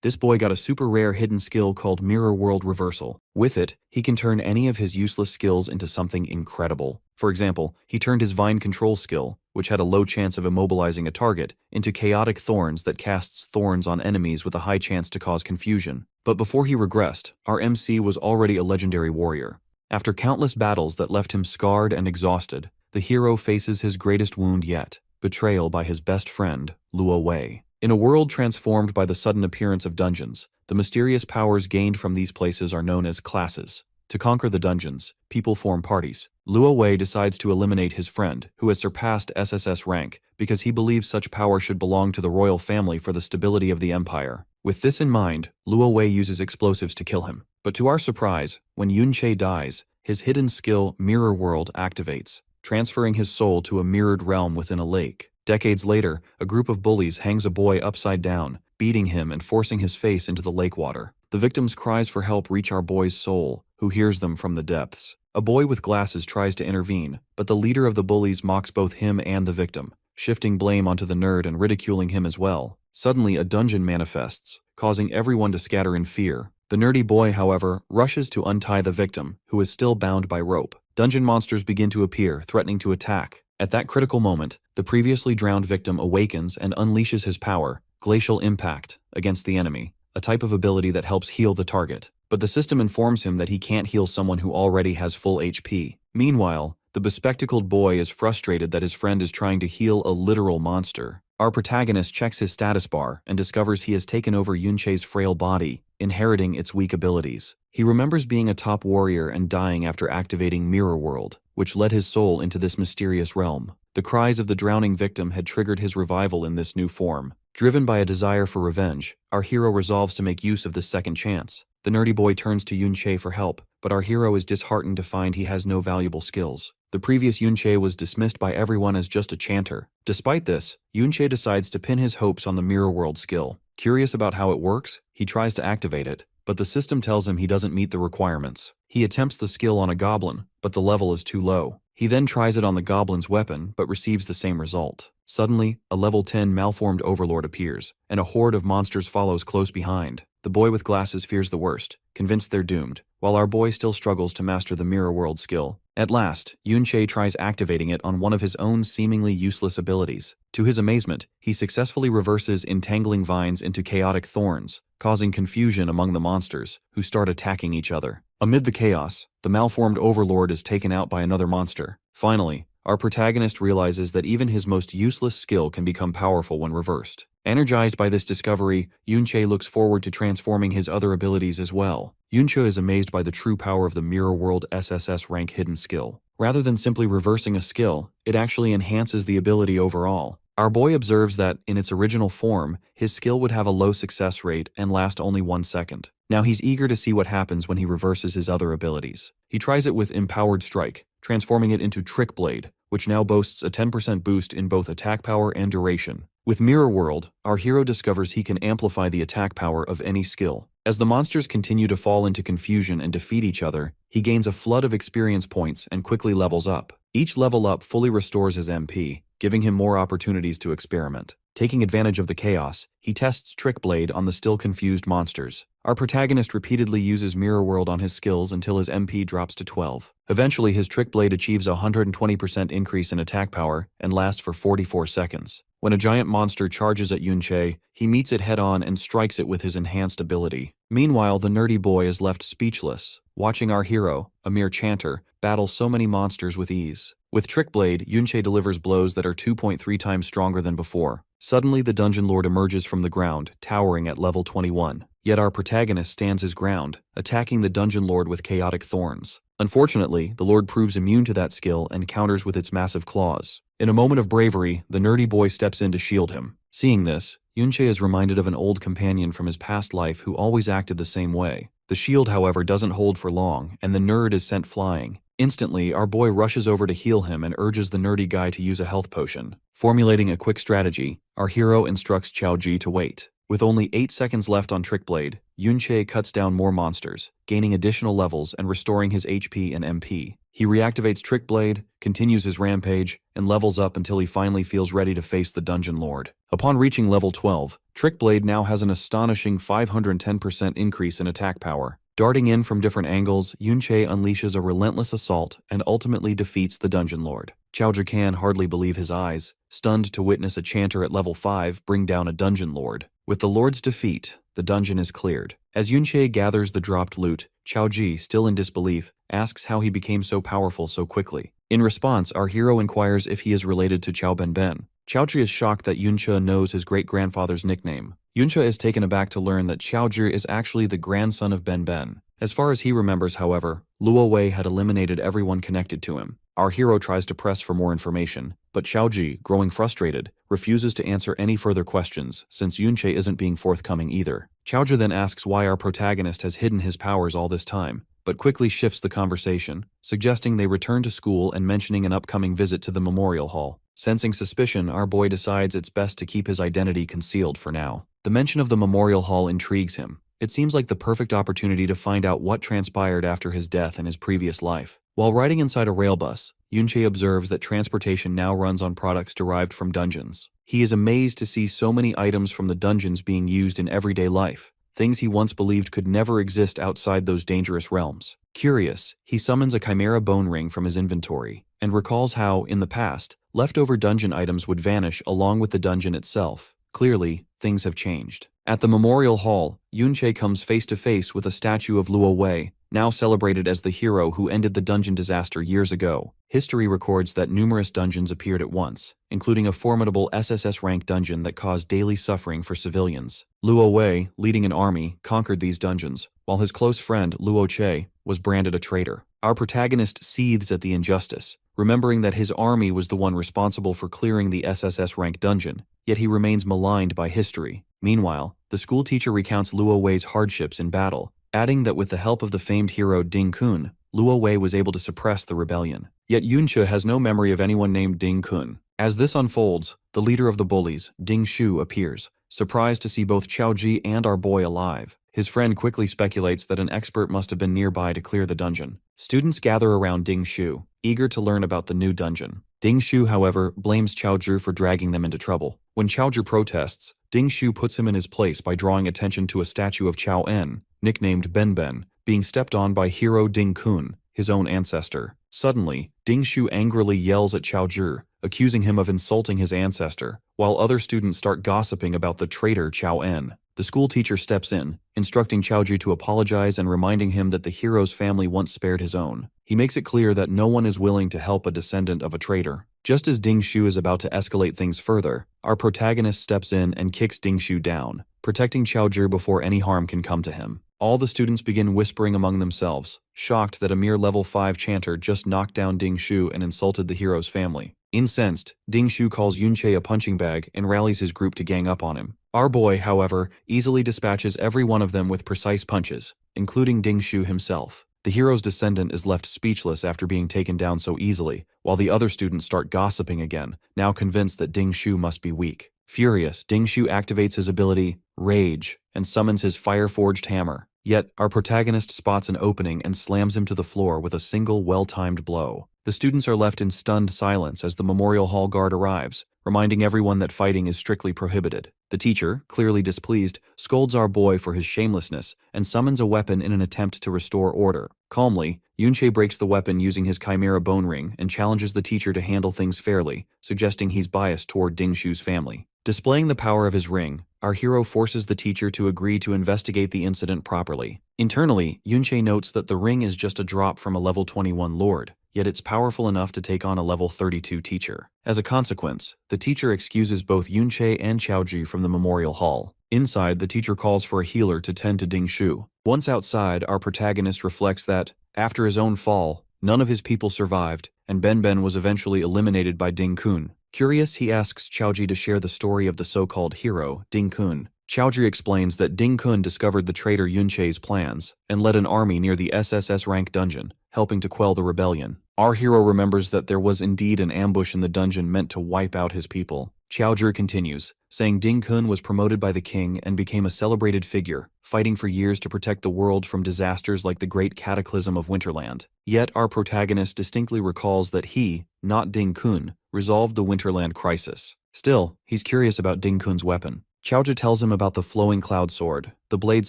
This boy got a super rare hidden skill called Mirror World Reversal. With it, he can turn any of his useless skills into something incredible. For example, he turned his Vine Control skill, which had a low chance of immobilizing a target, into Chaotic Thorns that casts thorns on enemies with a high chance to cause confusion. But before he regressed, our MC was already a legendary warrior. After countless battles that left him scarred and exhausted, the hero faces his greatest wound yet, betrayal by his best friend, Luo Wei. In a world transformed by the sudden appearance of dungeons, the mysterious powers gained from these places are known as classes. To conquer the dungeons, people form parties. Luo Wei decides to eliminate his friend, who has surpassed SSS rank, because he believes such power should belong to the royal family for the stability of the empire. With this in mind, Luo Wei uses explosives to kill him. But to our surprise, when Yunche dies, his hidden skill, Mirror World, activates, transferring his soul to a mirrored realm within a lake. Decades later, a group of bullies hangs a boy upside down, beating him and forcing his face into the lake water. The victim's cries for help reach our boy's soul, who hears them from the depths. A boy with glasses tries to intervene, but the leader of the bullies mocks both him and the victim, shifting blame onto the nerd and ridiculing him as well. Suddenly, a dungeon manifests, causing everyone to scatter in fear. The nerdy boy, however, rushes to untie the victim, who is still bound by rope. Dungeon monsters begin to appear, threatening to attack. At that critical moment, the previously drowned victim awakens and unleashes his power, Glacial Impact, against the enemy, a type of ability that helps heal the target. But the system informs him that he can't heal someone who already has full HP. Meanwhile, the bespectacled boy is frustrated that his friend is trying to heal a literal monster. Our protagonist checks his status bar and discovers he has taken over Yunche's frail body, inheriting its weak abilities. He remembers being a top warrior and dying after activating Mirror World, which led his soul into this mysterious realm. The cries of the drowning victim had triggered his revival in this new form. Driven by a desire for revenge, our hero resolves to make use of this second chance. The nerdy boy turns to Yunche for help, but our hero is disheartened to find he has no valuable skills. The previous Yunche was dismissed by everyone as just a chanter. Despite this, Yunche decides to pin his hopes on the Mirror World skill. Curious about how it works, he tries to activate it, but the system tells him he doesn't meet the requirements. He attempts the skill on a goblin, but the level is too low. He then tries it on the goblin's weapon, but receives the same result. Suddenly, a level 10 malformed overlord appears, and a horde of monsters follows close behind. The boy with glasses fears the worst, convinced they're doomed, while our boy still struggles to master the Mirror World skill. At last, Yunche tries activating it on one of his own seemingly useless abilities. To his amazement, he successfully reverses entangling vines into chaotic thorns, causing confusion among the monsters, who start attacking each other. Amid the chaos, the malformed overlord is taken out by another monster. Finally, our protagonist realizes that even his most useless skill can become powerful when reversed. Energized by this discovery, Yunche looks forward to transforming his other abilities as well. Yunche is amazed by the true power of the Mirror World SSS rank hidden skill. Rather than simply reversing a skill, it actually enhances the ability overall. Our boy observes that, in its original form, his skill would have a low success rate and last only 1 second. Now he's eager to see what happens when he reverses his other abilities. He tries it with Empowered Strike, transforming it into Trick Blade, which now boasts a 10% boost in both attack power and duration. With Mirror World, our hero discovers he can amplify the attack power of any skill. As the monsters continue to fall into confusion and defeat each other, he gains a flood of experience points and quickly levels up. Each level up fully restores his MP, giving him more opportunities to experiment. Taking advantage of the chaos, he tests Trick Blade on the still confused monsters. Our protagonist repeatedly uses Mirror World on his skills until his MP drops to 12. Eventually, his Trick Blade achieves a 120% increase in attack power and lasts for 44 seconds. When a giant monster charges at Yunche, he meets it head-on and strikes it with his enhanced ability. Meanwhile, the nerdy boy is left speechless, watching our hero, a mere chanter, battle so many monsters with ease. With Trick Blade, Yunche delivers blows that are 2.3 times stronger than before. Suddenly, the dungeon lord emerges from the ground, towering at level 21. Yet our protagonist stands his ground, attacking the dungeon lord with chaotic thorns. Unfortunately, the lord proves immune to that skill and counters with its massive claws. In a moment of bravery, the nerdy boy steps in to shield him. Seeing this, Yunche is reminded of an old companion from his past life who always acted the same way. The shield, however, doesn't hold for long, and the nerd is sent flying. Instantly, our boy rushes over to heal him and urges the nerdy guy to use a health potion. Formulating a quick strategy, our hero instructs Xiao Ji to wait. With only 8 seconds left on Trick Blade, Yunche cuts down more monsters, gaining additional levels and restoring his HP and MP. He reactivates Trick Blade, continues his rampage, and levels up until he finally feels ready to face the Dungeon Lord. Upon reaching level 12, Trick Blade now has an astonishing 510% increase in attack power. Darting in from different angles, Yunche unleashes a relentless assault and ultimately defeats the Dungeon Lord. Chaoji can hardly believe his eyes, stunned to witness a chanter at level 5 bring down a Dungeon Lord. With the Lord's defeat, the dungeon is cleared. As Yunche gathers the dropped loot, Chaoji, still in disbelief, asks how he became so powerful so quickly. In response, our hero inquires if he is related to Chao Benben. Chaoji is shocked that Yunche knows his great-grandfather's nickname. Yunche is taken aback to learn that Chaoji is actually the grandson of Benben. As far as he remembers, however, Luo Wei had eliminated everyone connected to him. Our hero tries to press for more information, but Chaoji, growing frustrated, refuses to answer any further questions since Yunche isn't being forthcoming either. Chaoji then asks why our protagonist has hidden his powers all this time, but quickly shifts the conversation, suggesting they return to school and mentioning an upcoming visit to the memorial hall. Sensing suspicion, our boy decides it's best to keep his identity concealed for now. The mention of the memorial hall intrigues him. It seems like the perfect opportunity to find out what transpired after his death in his previous life. While riding inside a rail bus, Yunche observes that transportation now runs on products derived from dungeons. He is amazed to see so many items from the dungeons being used in everyday life, things he once believed could never exist outside those dangerous realms. Curious, he summons a chimera bone ring from his inventory, and recalls how, in the past, leftover dungeon items would vanish along with the dungeon itself. Clearly, things have changed. At the memorial hall, Yunche comes face to face with a statue of Luo Wei, now celebrated as the hero who ended the dungeon disaster years ago. History records that numerous dungeons appeared at once, including a formidable SSS rank dungeon that caused daily suffering for civilians. Luo Wei, leading an army, conquered these dungeons, while his close friend Luo Che was branded a traitor. Our protagonist seethes at the injustice, remembering that his army was the one responsible for clearing the SSS rank dungeon, yet he remains maligned by history. Meanwhile, the school teacher recounts Luo Wei's hardships in battle, adding that with the help of the famed hero Ding Kun, Luo Wei was able to suppress the rebellion. Yet Yunche has no memory of anyone named Ding Kun. As this unfolds, the leader of the bullies, Ding Shu, appears, surprised to see both Chaoji and our boy alive. His friend quickly speculates that an expert must have been nearby to clear the dungeon. Students gather around Ding Shu, eager to learn about the new dungeon. Ding Shu, however, blames Chaoji for dragging them into trouble. When Chaoji protests, Ding Shu puts him in his place by drawing attention to a statue of Chao En, nicknamed Benben, being stepped on by hero Ding Kun, his own ancestor. Suddenly, Ding Shu angrily yells at Chaoji, accusing him of insulting his ancestor, while other students start gossiping about the traitor Chao En. The school teacher steps in, instructing Chaoji to apologize and reminding him that the hero's family once spared his own. He makes it clear that no one is willing to help a descendant of a traitor. Just as Ding Shu is about to escalate things further, our protagonist steps in and kicks Ding Shu down, protecting Chaoji before any harm can come to him. All the students begin whispering among themselves, shocked that a mere level 5 chanter just knocked down Ding Shu and insulted the hero's family. Incensed, Ding Shu calls Yunche a punching bag and rallies his group to gang up on him. Our boy, however, easily dispatches every one of them with precise punches, including Ding Shu himself. The hero's descendant is left speechless after being taken down so easily, while the other students start gossiping again, now convinced that Ding Shu must be weak. Furious, Ding Shu activates his ability, Rage, and summons his fire-forged hammer. Yet, our protagonist spots an opening and slams him to the floor with a single well-timed blow. The students are left in stunned silence as the memorial hall guard arrives, reminding everyone that fighting is strictly prohibited. The teacher, clearly displeased, scolds our boy for his shamelessness and summons a weapon in an attempt to restore order. Calmly, Yunche breaks the weapon using his chimera bone ring and challenges the teacher to handle things fairly, suggesting he's biased toward Ding Shu's family. Displaying the power of his ring, our hero forces the teacher to agree to investigate the incident properly. Internally, Yunche notes that the ring is just a drop from a level 21 lord, yet it's powerful enough to take on a level 32 teacher. As a consequence, the teacher excuses both Yunche and Chaoji from the memorial hall. Inside, the teacher calls for a healer to tend to Ding Shu. Once outside, our protagonist reflects that, after his own fall, none of his people survived, and Benben was eventually eliminated by Ding Kun. Curious, he asks Chaoji to share the story of the so-called hero, Ding Kun. Chaoji explains that Ding Kun discovered the traitor Yunche's plans and led an army near the SSS rank dungeon, helping to quell the rebellion. Our hero remembers that there was indeed an ambush in the dungeon meant to wipe out his people. Qiaozhi continues, saying Ding Kun was promoted by the king and became a celebrated figure, fighting for years to protect the world from disasters like the Great Cataclysm of Winterland. Yet our protagonist distinctly recalls that he, not Ding Kun, resolved the Winterland crisis. Still, he's curious about Ding Kun's weapon. Qiaozhi tells him about the flowing cloud sword, the blade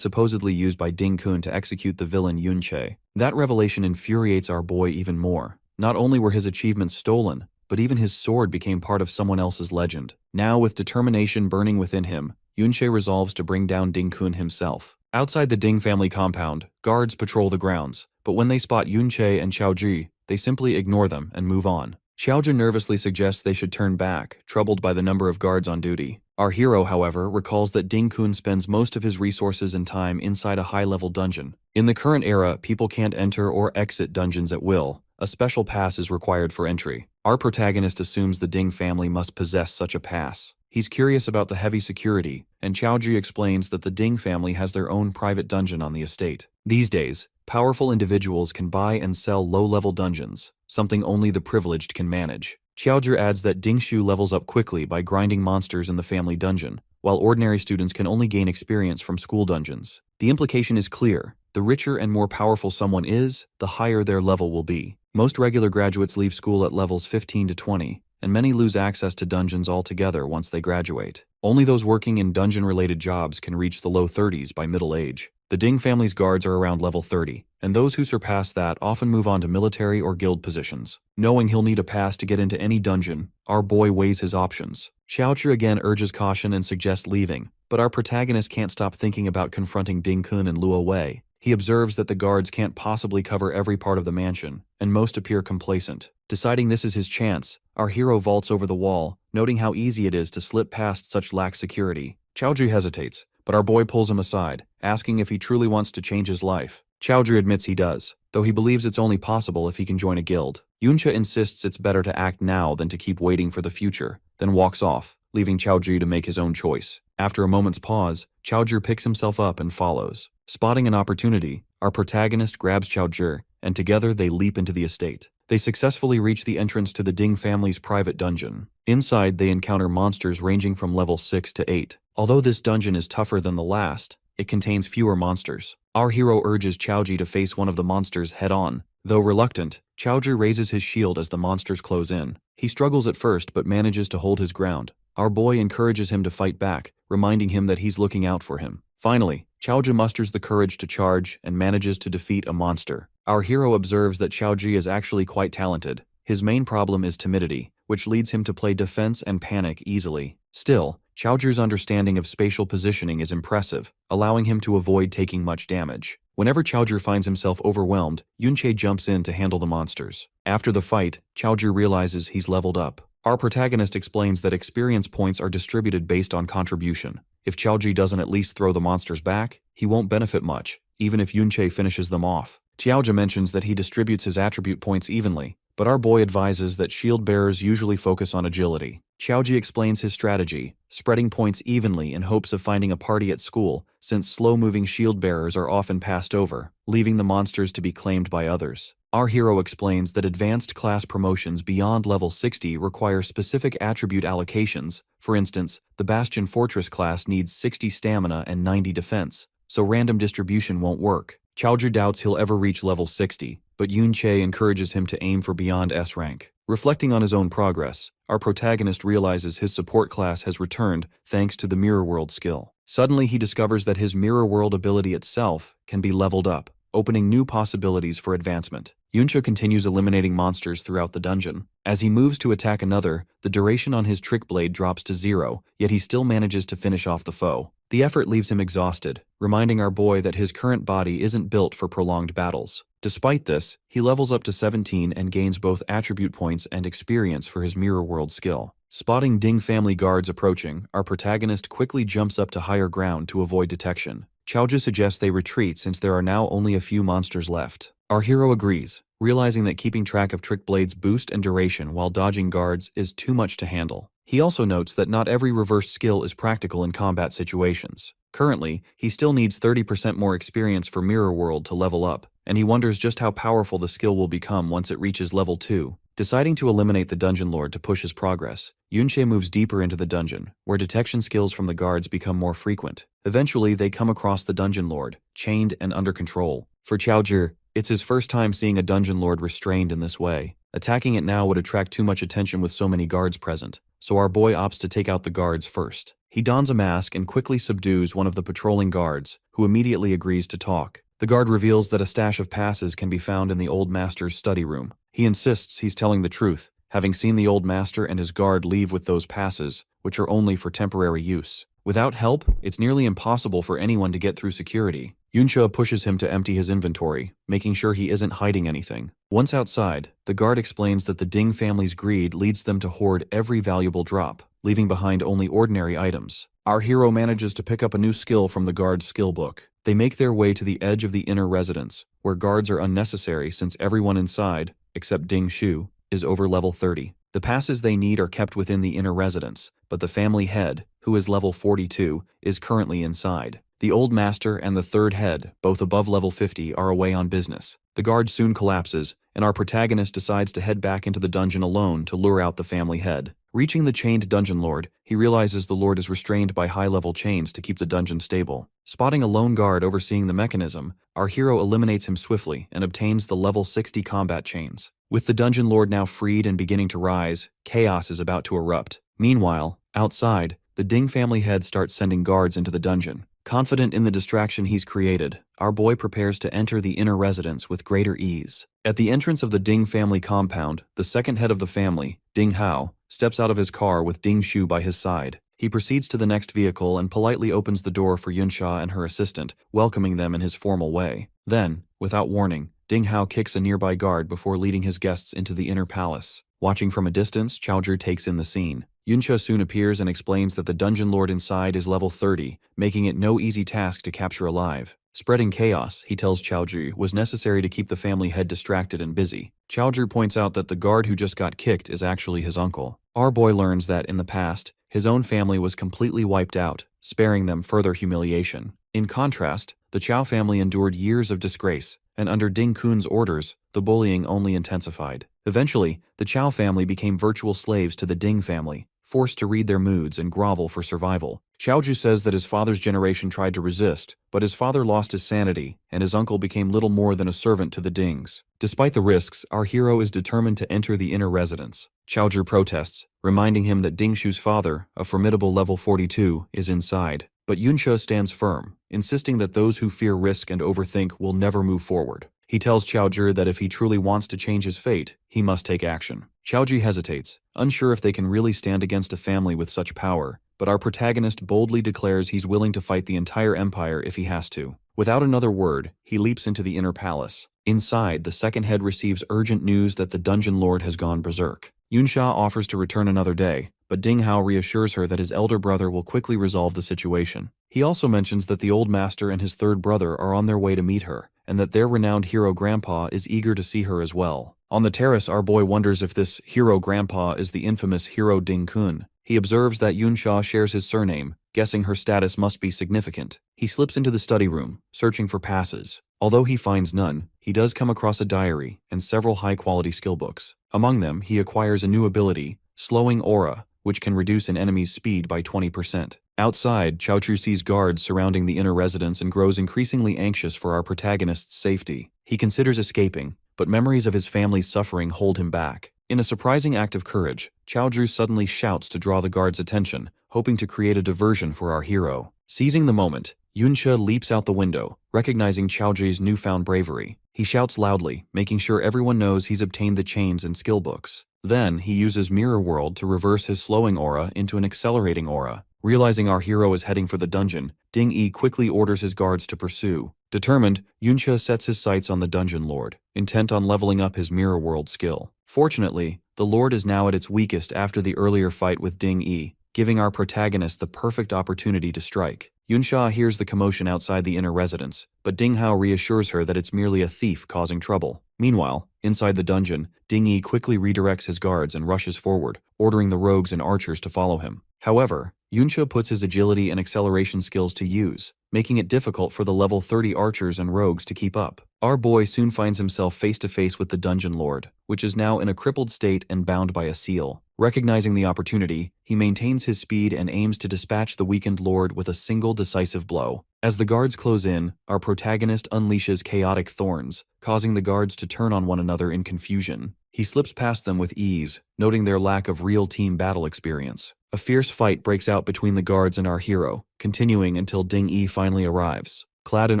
supposedly used by Ding Kun to execute the villain Yun Che. That revelation infuriates our boy even more. Not only were his achievements stolen, but even his sword became part of someone else's legend. Now, with determination burning within him, Yun Che resolves to bring down Ding Kun himself. Outside the Ding family compound, guards patrol the grounds, but when they spot Yun Che and Qiaozhi, they simply ignore them and move on. Qiaozhi nervously suggests they should turn back, troubled by the number of guards on duty. Our hero, however, recalls that Ding Kun spends most of his resources and time inside a high-level dungeon. In the current era, people can't enter or exit dungeons at will. A special pass is required for entry. Our protagonist assumes the Ding family must possess such a pass. He's curious about the heavy security, and Qiaozhi explains that the Ding family has their own private dungeon on the estate. These days, powerful individuals can buy and sell low-level dungeons, something only the privileged can manage. Qiaozhi adds that Ding Shu levels up quickly by grinding monsters in the family dungeon, while ordinary students can only gain experience from school dungeons. The implication is clear. The richer and more powerful someone is, the higher their level will be. Most regular graduates leave school at levels 15 to 20, and many lose access to dungeons altogether once they graduate. Only those working in dungeon-related jobs can reach the low 30s by middle age. The Ding family's guards are around level 30, and those who surpass that often move on to military or guild positions. Knowing he'll need a pass to get into any dungeon, our boy weighs his options. Qiaozhi again urges caution and suggests leaving, but our protagonist can't stop thinking about confronting Ding Kun and Luo Wei. He observes that the guards can't possibly cover every part of the mansion, and most appear complacent. Deciding this is his chance, our hero vaults over the wall, noting how easy it is to slip past such lax security. Qiaozhi hesitates, but our boy pulls him aside, asking if he truly wants to change his life. Qiaozhi admits he does, though he believes it's only possible if he can join a guild. Yuncha insists it's better to act now than to keep waiting for the future, then walks off, leaving Qiaozhi to make his own choice. After a moment's pause, Qiaozhi picks himself up and follows. Spotting an opportunity, our protagonist grabs Qiaozhi, and together they leap into the estate. They successfully reach the entrance to the Ding family's private dungeon. Inside, they encounter monsters ranging from level 6 to 8. Although this dungeon is tougher than the last, it contains fewer monsters. Our hero urges Qiaozhi to face one of the monsters head-on. Though reluctant, Qiaozhi raises his shield as the monsters close in. He struggles at first but manages to hold his ground. Our boy encourages him to fight back, reminding him that he's looking out for him. Finally, Qiaozhi musters the courage to charge and manages to defeat a monster. Our hero observes that Qiaozhi is actually quite talented. His main problem is timidity, which leads him to play defense and panic easily. Still, Qiaozhi's understanding of spatial positioning is impressive, allowing him to avoid taking much damage. Whenever Qiaozhi finds himself overwhelmed, Yunche jumps in to handle the monsters. After the fight, Qiaozhi realizes he's leveled up. Our protagonist explains that experience points are distributed based on contribution. If Qiaozhi doesn't at least throw the monsters back, he won't benefit much, even if Yunche finishes them off. Qiaozhi mentions that he distributes his attribute points evenly, but our boy advises that shield bearers usually focus on agility. Qiaozhi explains his strategy, spreading points evenly in hopes of finding a party at school, since slow-moving shield bearers are often passed over, leaving the monsters to be claimed by others. Our hero explains that advanced class promotions beyond level 60 require specific attribute allocations. For instance, the Bastion Fortress class needs 60 stamina and 90 defense, so random distribution won't work. Qiaozhi doubts he'll ever reach level 60, but Yunche encourages him to aim for beyond S rank. Reflecting on his own progress, our protagonist realizes his support class has returned thanks to the Mirror World skill. Suddenly he discovers that his Mirror World ability itself can be leveled up, opening new possibilities for advancement. Yunche continues eliminating monsters throughout the dungeon. As he moves to attack another, the duration on his trick blade drops to 0, yet he still manages to finish off the foe. The effort leaves him exhausted, reminding our boy that his current body isn't built for prolonged battles. Despite this, he levels up to 17 and gains both attribute points and experience for his Mirror World skill. Spotting Ding family guards approaching, our protagonist quickly jumps up to higher ground to avoid detection. Qiaozhi suggests they retreat since there are now only a few monsters left. Our hero agrees, realizing that keeping track of Trick Blade's boost and duration while dodging guards is too much to handle. He also notes that not every reverse skill is practical in combat situations. Currently, he still needs 30% more experience for Mirror World to level up, and he wonders just how powerful the skill will become once it reaches level 2. Deciding to eliminate the dungeon lord to push his progress, Yunche moves deeper into the dungeon, where detection skills from the guards become more frequent. Eventually, they come across the dungeon lord, chained and under control. For Chaozhi, it's his first time seeing a dungeon lord restrained in this way. Attacking it now would attract too much attention with so many guards present, so our boy opts to take out the guards first. He dons a mask and quickly subdues one of the patrolling guards, who immediately agrees to talk. The guard reveals that a stash of passes can be found in the old master's study room. He insists he's telling the truth, having seen the old master and his guard leave with those passes, which are only for temporary use. Without help, it's nearly impossible for anyone to get through security. Yunche pushes him to empty his inventory, making sure he isn't hiding anything. Once outside, the guard explains that the Ding family's greed leads them to hoard every valuable drop, leaving behind only ordinary items. Our hero manages to pick up a new skill from the guard's skill book. They make their way to the edge of the inner residence, where guards are unnecessary since everyone inside, except Ding Shu, is over level 30. The passes they need are kept within the inner residence, but the family head, who is level 42, is currently inside. The old master and the third head, both above level 50, are away on business. The guard soon collapses, and our protagonist decides to head back into the dungeon alone to lure out the family head. Reaching the chained dungeon lord, he realizes the lord is restrained by high-level chains to keep the dungeon stable. Spotting a lone guard overseeing the mechanism, our hero eliminates him swiftly and obtains the level 60 combat chains. With the dungeon lord now freed and beginning to rise, chaos is about to erupt. Meanwhile, outside, the Ding family head starts sending guards into the dungeon. Confident in the distraction he's created, our boy prepares to enter the inner residence with greater ease. At the entrance of the Ding family compound, the second head of the family, Ding Hao, steps out of his car with Ding Shu by his side. He proceeds to the next vehicle and politely opens the door for Yunsha and her assistant, welcoming them in his formal way. Then, without warning, Ding Hao kicks a nearby guard before leading his guests into the inner palace. Watching from a distance, Chaozhi takes in the scene. Yunsha soon appears and explains that the dungeon lord inside is level 30, making it no easy task to capture alive. Spreading chaos, he tells Chaozhi, was necessary to keep the family head distracted and busy. Chaozhi points out that the guard who just got kicked is actually his uncle. Our boy learns that, in the past, his own family was completely wiped out, sparing them further humiliation. In contrast, the Chao family endured years of disgrace, and under Ding Kun's orders, the bullying only intensified. Eventually, the Chao family became virtual slaves to the Ding family, forced to read their moods and grovel for survival. Xiaozhu says that his father's generation tried to resist, but his father lost his sanity, and his uncle became little more than a servant to the Dings. Despite the risks, our hero is determined to enter the inner residence. Xiaozhu protests, reminding him that Ding Shu's father, a formidable level 42, is inside. But Yunsha stands firm, insisting that those who fear risk and overthink will never move forward. He tells Chaozhi that if he truly wants to change his fate, he must take action. Chaozhi hesitates, unsure if they can really stand against a family with such power, but our protagonist boldly declares he's willing to fight the entire empire if he has to. Without another word, he leaps into the inner palace. Inside, the second head receives urgent news that the dungeon lord has gone berserk. Yunsha offers to return another day, but Ding Hao reassures her that his elder brother will quickly resolve the situation. He also mentions that the old master and his third brother are on their way to meet her, and that their renowned hero grandpa is eager to see her as well. On the terrace, our boy wonders if this hero grandpa is the infamous hero Ding Kun. He observes that Yunsha shares his surname, guessing her status must be significant. He slips into the study room, searching for passes. Although he finds none, he does come across a diary and several high-quality skill books. Among them, he acquires a new ability, Slowing Aura, which can reduce an enemy's speed by 20%. Outside, Chaozhi sees guards surrounding the inner residence and grows increasingly anxious for our protagonist's safety. He considers escaping, but memories of his family's suffering hold him back. In a surprising act of courage, Chaozhi suddenly shouts to draw the guards' attention, hoping to create a diversion for our hero. Seizing the moment, Yunsha leaps out the window, recognizing Chaozhi's newfound bravery. He shouts loudly, making sure everyone knows he's obtained the chains and skill books. Then, he uses Mirror World to reverse his slowing aura into an accelerating aura. Realizing our hero is heading for the dungeon, Ding Yi quickly orders his guards to pursue. Determined, Yunsha sets his sights on the dungeon lord, intent on leveling up his Mirror World skill. Fortunately, the lord is now at its weakest after the earlier fight with Ding Yi, giving our protagonist the perfect opportunity to strike. Yunsha hears the commotion outside the inner residence, but Ding Hao reassures her that it's merely a thief causing trouble. Meanwhile, inside the dungeon, Ding Yi quickly redirects his guards and rushes forward, ordering the rogues and archers to follow him. However, Yunsha puts his agility and acceleration skills to use, making it difficult for the level 30 archers and rogues to keep up. Our boy soon finds himself face to face with the dungeon lord, which is now in a crippled state and bound by a seal. Recognizing the opportunity, he maintains his speed and aims to dispatch the weakened lord with a single decisive blow. As the guards close in, our protagonist unleashes chaotic thorns, causing the guards to turn on one another in confusion. He slips past them with ease, noting their lack of real team battle experience. A fierce fight breaks out between the guards and our hero, continuing until Ding-E finally arrives. Clad in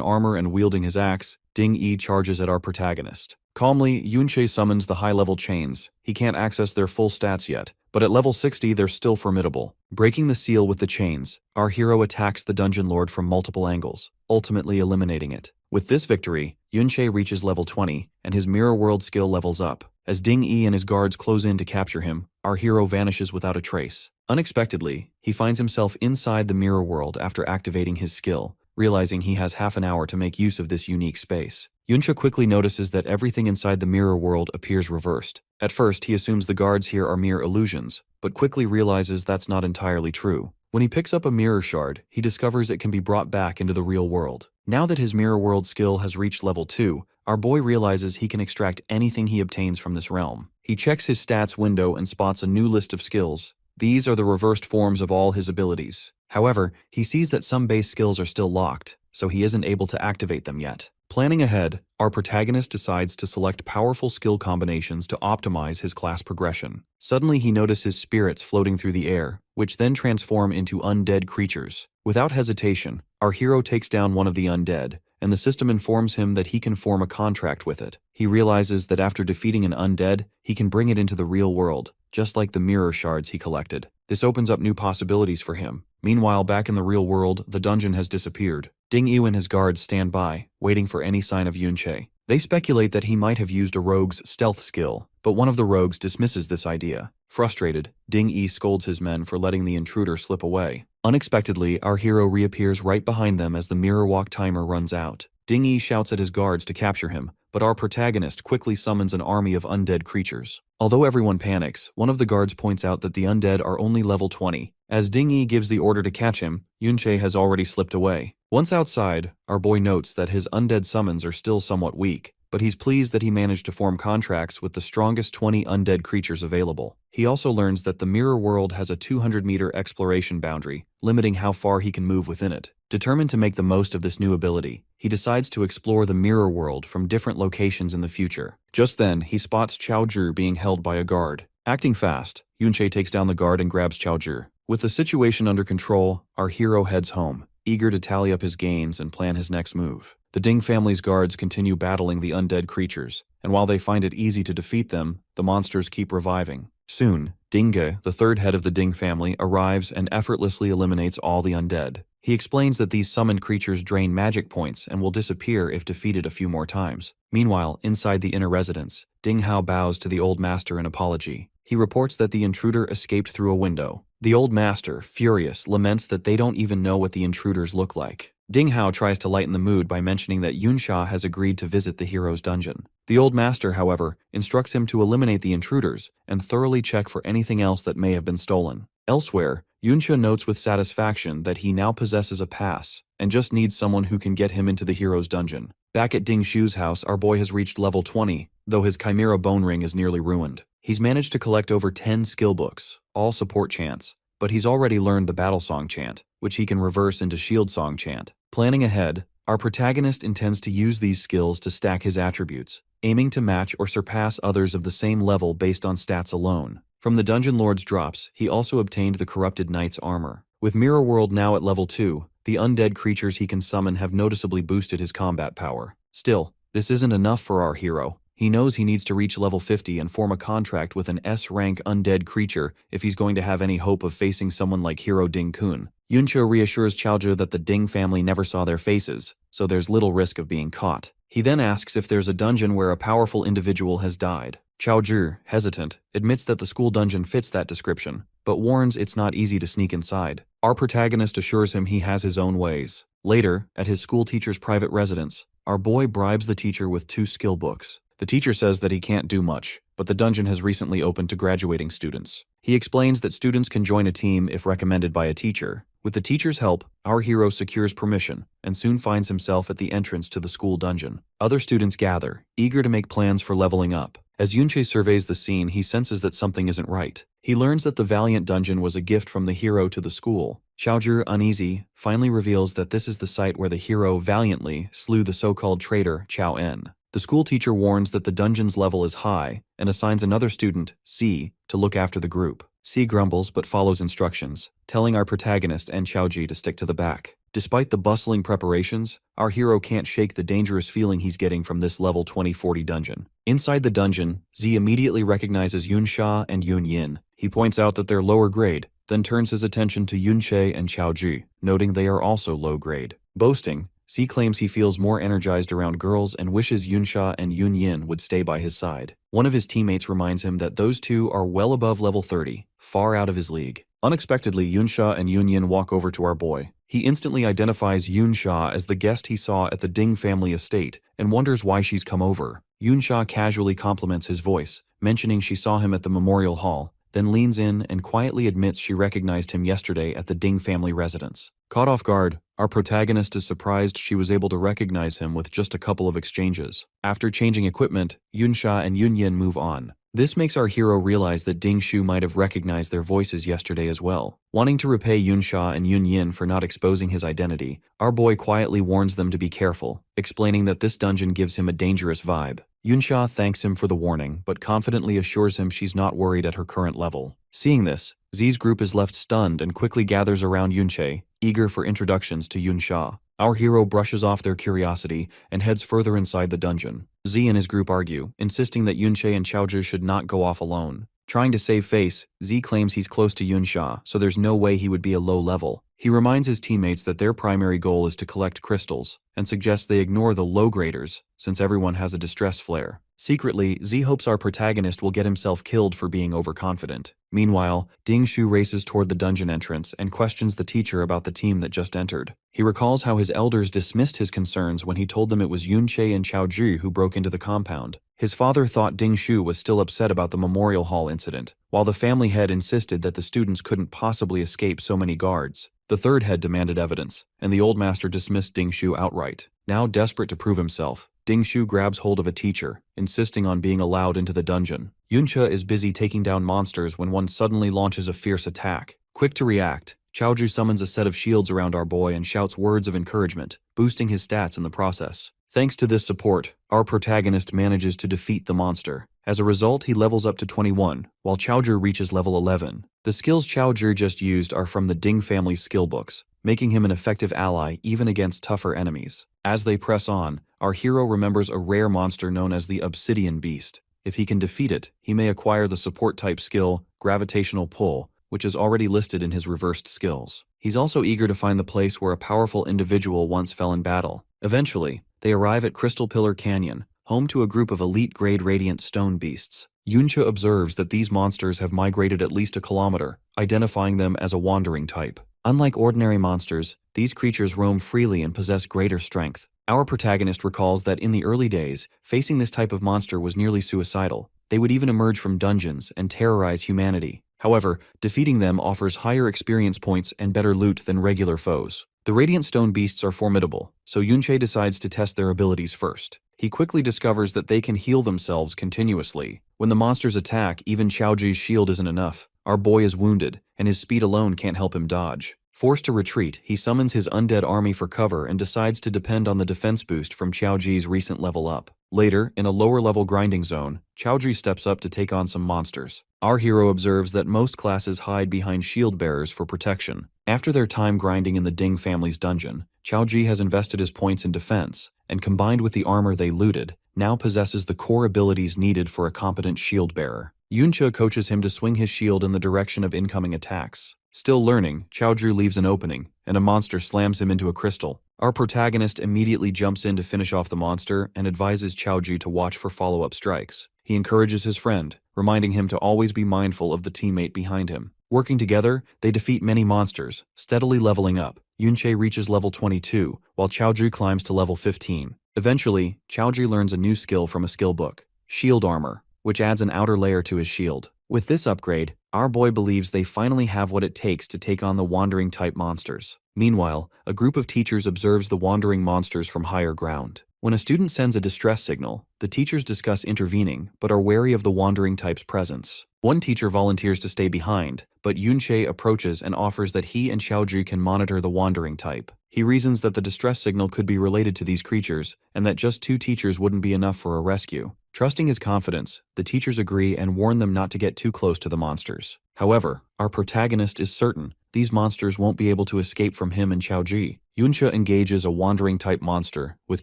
armor and wielding his axe, Ding-E charges at our protagonist. Calmly, Yunche summons the high-level chains. He can't access their full stats yet, but at level 60 they're still formidable. Breaking the seal with the chains, our hero attacks the dungeon lord from multiple angles, ultimately eliminating it. With this victory, Yunche reaches level 20, and his mirror world skill levels up. As Ding-E and his guards close in to capture him, our hero vanishes without a trace. Unexpectedly, he finds himself inside the mirror world after activating his skill, realizing he has half an hour to make use of this unique space. Yunche quickly notices that everything inside the mirror world appears reversed. At first, he assumes the guards here are mere illusions, but quickly realizes that's not entirely true. When he picks up a mirror shard, he discovers it can be brought back into the real world. Now that his mirror world skill has reached level 2, our boy realizes he can extract anything he obtains from this realm. He checks his stats window and spots a new list of skills. These are the reversed forms of all his abilities. However, he sees that some base skills are still locked, so he isn't able to activate them yet. Planning ahead, our protagonist decides to select powerful skill combinations to optimize his class progression. Suddenly he notices spirits floating through the air, which then transform into undead creatures. Without hesitation, our hero takes down one of the undead, and the system informs him that he can form a contract with it. He realizes that after defeating an undead, he can bring it into the real world, just like the mirror shards he collected. This opens up new possibilities for him. Meanwhile, back in the real world, the dungeon has disappeared. Ding-Yu and his guards stand by, waiting for any sign of Yunche. They speculate that he might have used a rogue's stealth skill, but one of the rogues dismisses this idea. Frustrated, Ding-Yi scolds his men for letting the intruder slip away. Unexpectedly, our hero reappears right behind them as the mirror walk timer runs out. Ding-Yi shouts at his guards to capture him, but our protagonist quickly summons an army of undead creatures. Although everyone panics, one of the guards points out that the undead are only level 20. As Ding-Yi gives the order to catch him, Yunche has already slipped away. Once outside, our boy notes that his undead summons are still somewhat weak, but he's pleased that he managed to form contracts with the strongest 20 undead creatures available. He also learns that the mirror world has a 200-meter exploration boundary, limiting how far he can move within it. Determined to make the most of this new ability, he decides to explore the mirror world from different locations in the future. Just then, he spots Chao Zhi being held by a guard. Acting fast, Yunche takes down the guard and grabs Chao Zhi. With the situation under control, our hero heads home, eager to tally up his gains and plan his next move. The Ding family's guards continue battling the undead creatures, and while they find it easy to defeat them, the monsters keep reviving. Soon, Dinge, the third head of the Ding family, arrives and effortlessly eliminates all the undead. He explains that these summoned creatures drain magic points and will disappear if defeated a few more times. Meanwhile, inside the inner residence, Ding Hao bows to the old master in apology. He reports that the intruder escaped through a window. The old master, furious, laments that they don't even know what the intruders look like. Ding Hao tries to lighten the mood by mentioning that Yunsha has agreed to visit the hero's dungeon. The old master, however, instructs him to eliminate the intruders and thoroughly check for anything else that may have been stolen. Elsewhere, Yunsha notes with satisfaction that he now possesses a pass and just needs someone who can get him into the hero's dungeon. Back at Ding Shu's house, our boy has reached level 20, though his Chimera bone ring is nearly ruined. He's managed to collect over 10 skill books, all support chants, but he's already learned the battle song chant, which he can reverse into shield song chant. Planning ahead, our protagonist intends to use these skills to stack his attributes, aiming to match or surpass others of the same level based on stats alone. From the Dungeon Lord's drops, he also obtained the Corrupted Knight's armor. With Mirror World now at level 2, the undead creatures he can summon have noticeably boosted his combat power. Still, this isn't enough for our hero. He knows he needs to reach level 50 and form a contract with an S-rank undead creature if he's going to have any hope of facing someone like Hero Ding Kun. Yuncho reassures Chaozhi that the Ding family never saw their faces, so there's little risk of being caught. He then asks if there's a dungeon where a powerful individual has died. Chaozhi, hesitant, admits that the school dungeon fits that description, but warns it's not easy to sneak inside. Our protagonist assures him he has his own ways. Later, at his school teacher's private residence, our boy bribes the teacher with 2 skill books. The teacher says that he can't do much, but the dungeon has recently opened to graduating students. He explains that students can join a team if recommended by a teacher, With the teacher's help, our hero secures permission and soon finds himself at the entrance to the school dungeon. Other students gather, eager to make plans for leveling up. As Yunche surveys the scene, he senses that something isn't right. He learns that the Valiant Dungeon was a gift from the hero to the school. Xiaozhi, uneasy, finally reveals that this is the site where the hero valiantly slew the so-called traitor Chao En. The school teacher warns that the dungeon's level is high and assigns another student, C, to look after the group. C grumbles but follows instructions, telling our protagonist and Xiaozhi to stick to the back. Despite the bustling preparations, our hero can't shake the dangerous feeling he's getting from this level 2040 dungeon. Inside the dungeon, Z immediately recognizes Yunsha and Yun Yin. He points out that they're lower grade, then turns his attention to Yunche and Xiaozhi, noting they are also low grade. Boasting, Z claims he feels more energized around girls and wishes Yunsha and Yun Yin would stay by his side. One of his teammates reminds him that those two are well above level 30, far out of his league. Unexpectedly, Yunsha and Yun Yin walk over to our boy. He instantly identifies Yunsha as the guest he saw at the Ding family estate and wonders why she's come over. Yunsha casually compliments his voice, mentioning she saw him at the memorial hall, then leans in and quietly admits she recognized him yesterday at the Ding family residence. Caught off guard, our protagonist is surprised she was able to recognize him with just a couple of exchanges. After changing equipment, Yunsha and Yun Yin move on. This makes our hero realize that Ding Shu might have recognized their voices yesterday as well. Wanting to repay Yunsha and Yun Yin for not exposing his identity, our boy quietly warns them to be careful, explaining that this dungeon gives him a dangerous vibe. Yunsha thanks him for the warning, but confidently assures him she's not worried at her current level. Seeing this, Z's group is left stunned and quickly gathers around Yunche, eager for introductions to Yunsha. Our hero brushes off their curiosity and heads further inside the dungeon. Z and his group argue, insisting that Yunche and Xiaozhi should not go off alone. Trying to save face, Z claims he's close to Yunsha, so there's no way he would be a low level. He reminds his teammates that their primary goal is to collect crystals, and suggests they ignore the low-graders, since everyone has a distress flare. Secretly, Z hopes our protagonist will get himself killed for being overconfident. Meanwhile, Ding Shu races toward the dungeon entrance and questions the teacher about the team that just entered. He recalls how his elders dismissed his concerns when he told them it was Yunche and Xiaozhi who broke into the compound. His father thought Ding Shu was still upset about the memorial hall incident, while the family head insisted that the students couldn't possibly escape so many guards. The third head demanded evidence, and the old master dismissed Ding Shu outright. Now desperate to prove himself, Ding Shu grabs hold of a teacher, insisting on being allowed into the dungeon. Yuncha is busy taking down monsters when one suddenly launches a fierce attack. Quick to react, Xiaozhi summons a set of shields around our boy and shouts words of encouragement, boosting his stats in the process. Thanks to this support, our protagonist manages to defeat the monster. As a result, he levels up to 21, while Xiaozhi reaches level 11. The skills Xiaozhi just used are from the Ding family's skill books, making him an effective ally even against tougher enemies. As they press on, our hero remembers a rare monster known as the Obsidian Beast. If he can defeat it, he may acquire the support-type skill, Gravitational Pull, which is already listed in his reversed skills. He's also eager to find the place where a powerful individual once fell in battle. Eventually, they arrive at Crystal Pillar Canyon, home to a group of elite-grade radiant stone beasts. Yuncha observes that these monsters have migrated at least a kilometer, identifying them as a wandering type. Unlike ordinary monsters, these creatures roam freely and possess greater strength. Our protagonist recalls that in the early days, facing this type of monster was nearly suicidal. They would even emerge from dungeons and terrorize humanity. However, defeating them offers higher experience points and better loot than regular foes. The Radiant Stone Beasts are formidable, so Yunche decides to test their abilities first. He quickly discovers that they can heal themselves continuously. When the monsters attack, even Xiaozhi's shield isn't enough. Our boy is wounded, and his speed alone can't help him dodge. Forced to retreat, he summons his undead army for cover and decides to depend on the defense boost from Xiaozhi's recent level up. Later, in a lower-level grinding zone, Xiaozhi steps up to take on some monsters. Our hero observes that most classes hide behind shield bearers for protection. After their time grinding in the Ding family's dungeon, Xiaozhi has invested his points in defense, and combined with the armor they looted, now possesses the core abilities needed for a competent shield bearer. Yuncha coaches him to swing his shield in the direction of incoming attacks. Still learning, Xiaozhi leaves an opening, and a monster slams him into a crystal. Our protagonist immediately jumps in to finish off the monster and advises Xiaozhi to watch for follow-up strikes. He encourages his friend, reminding him to always be mindful of the teammate behind him. Working together, they defeat many monsters, steadily leveling up. Yunche reaches level 22, while Xiaozhi climbs to level 15. Eventually, Xiaozhi learns a new skill from a skill book, Shield Armor, which adds an outer layer to his shield. With this upgrade, Our boy believes they finally have what it takes to take on the wandering type monsters. Meanwhile, a group of teachers observes the wandering monsters from higher ground. When a student sends a distress signal, the teachers discuss intervening but are wary of the wandering type's presence. One teacher volunteers to stay behind, but Yunche approaches and offers that he and Xiaozhi can monitor the wandering type. He reasons that the distress signal could be related to these creatures and that just 2 teachers wouldn't be enough for a rescue. Trusting his confidence, the teachers agree and warn them not to get too close to the monsters. However, our protagonist is certain these monsters won't be able to escape from him and Xiaozhi. Yunche engages a wandering type monster, with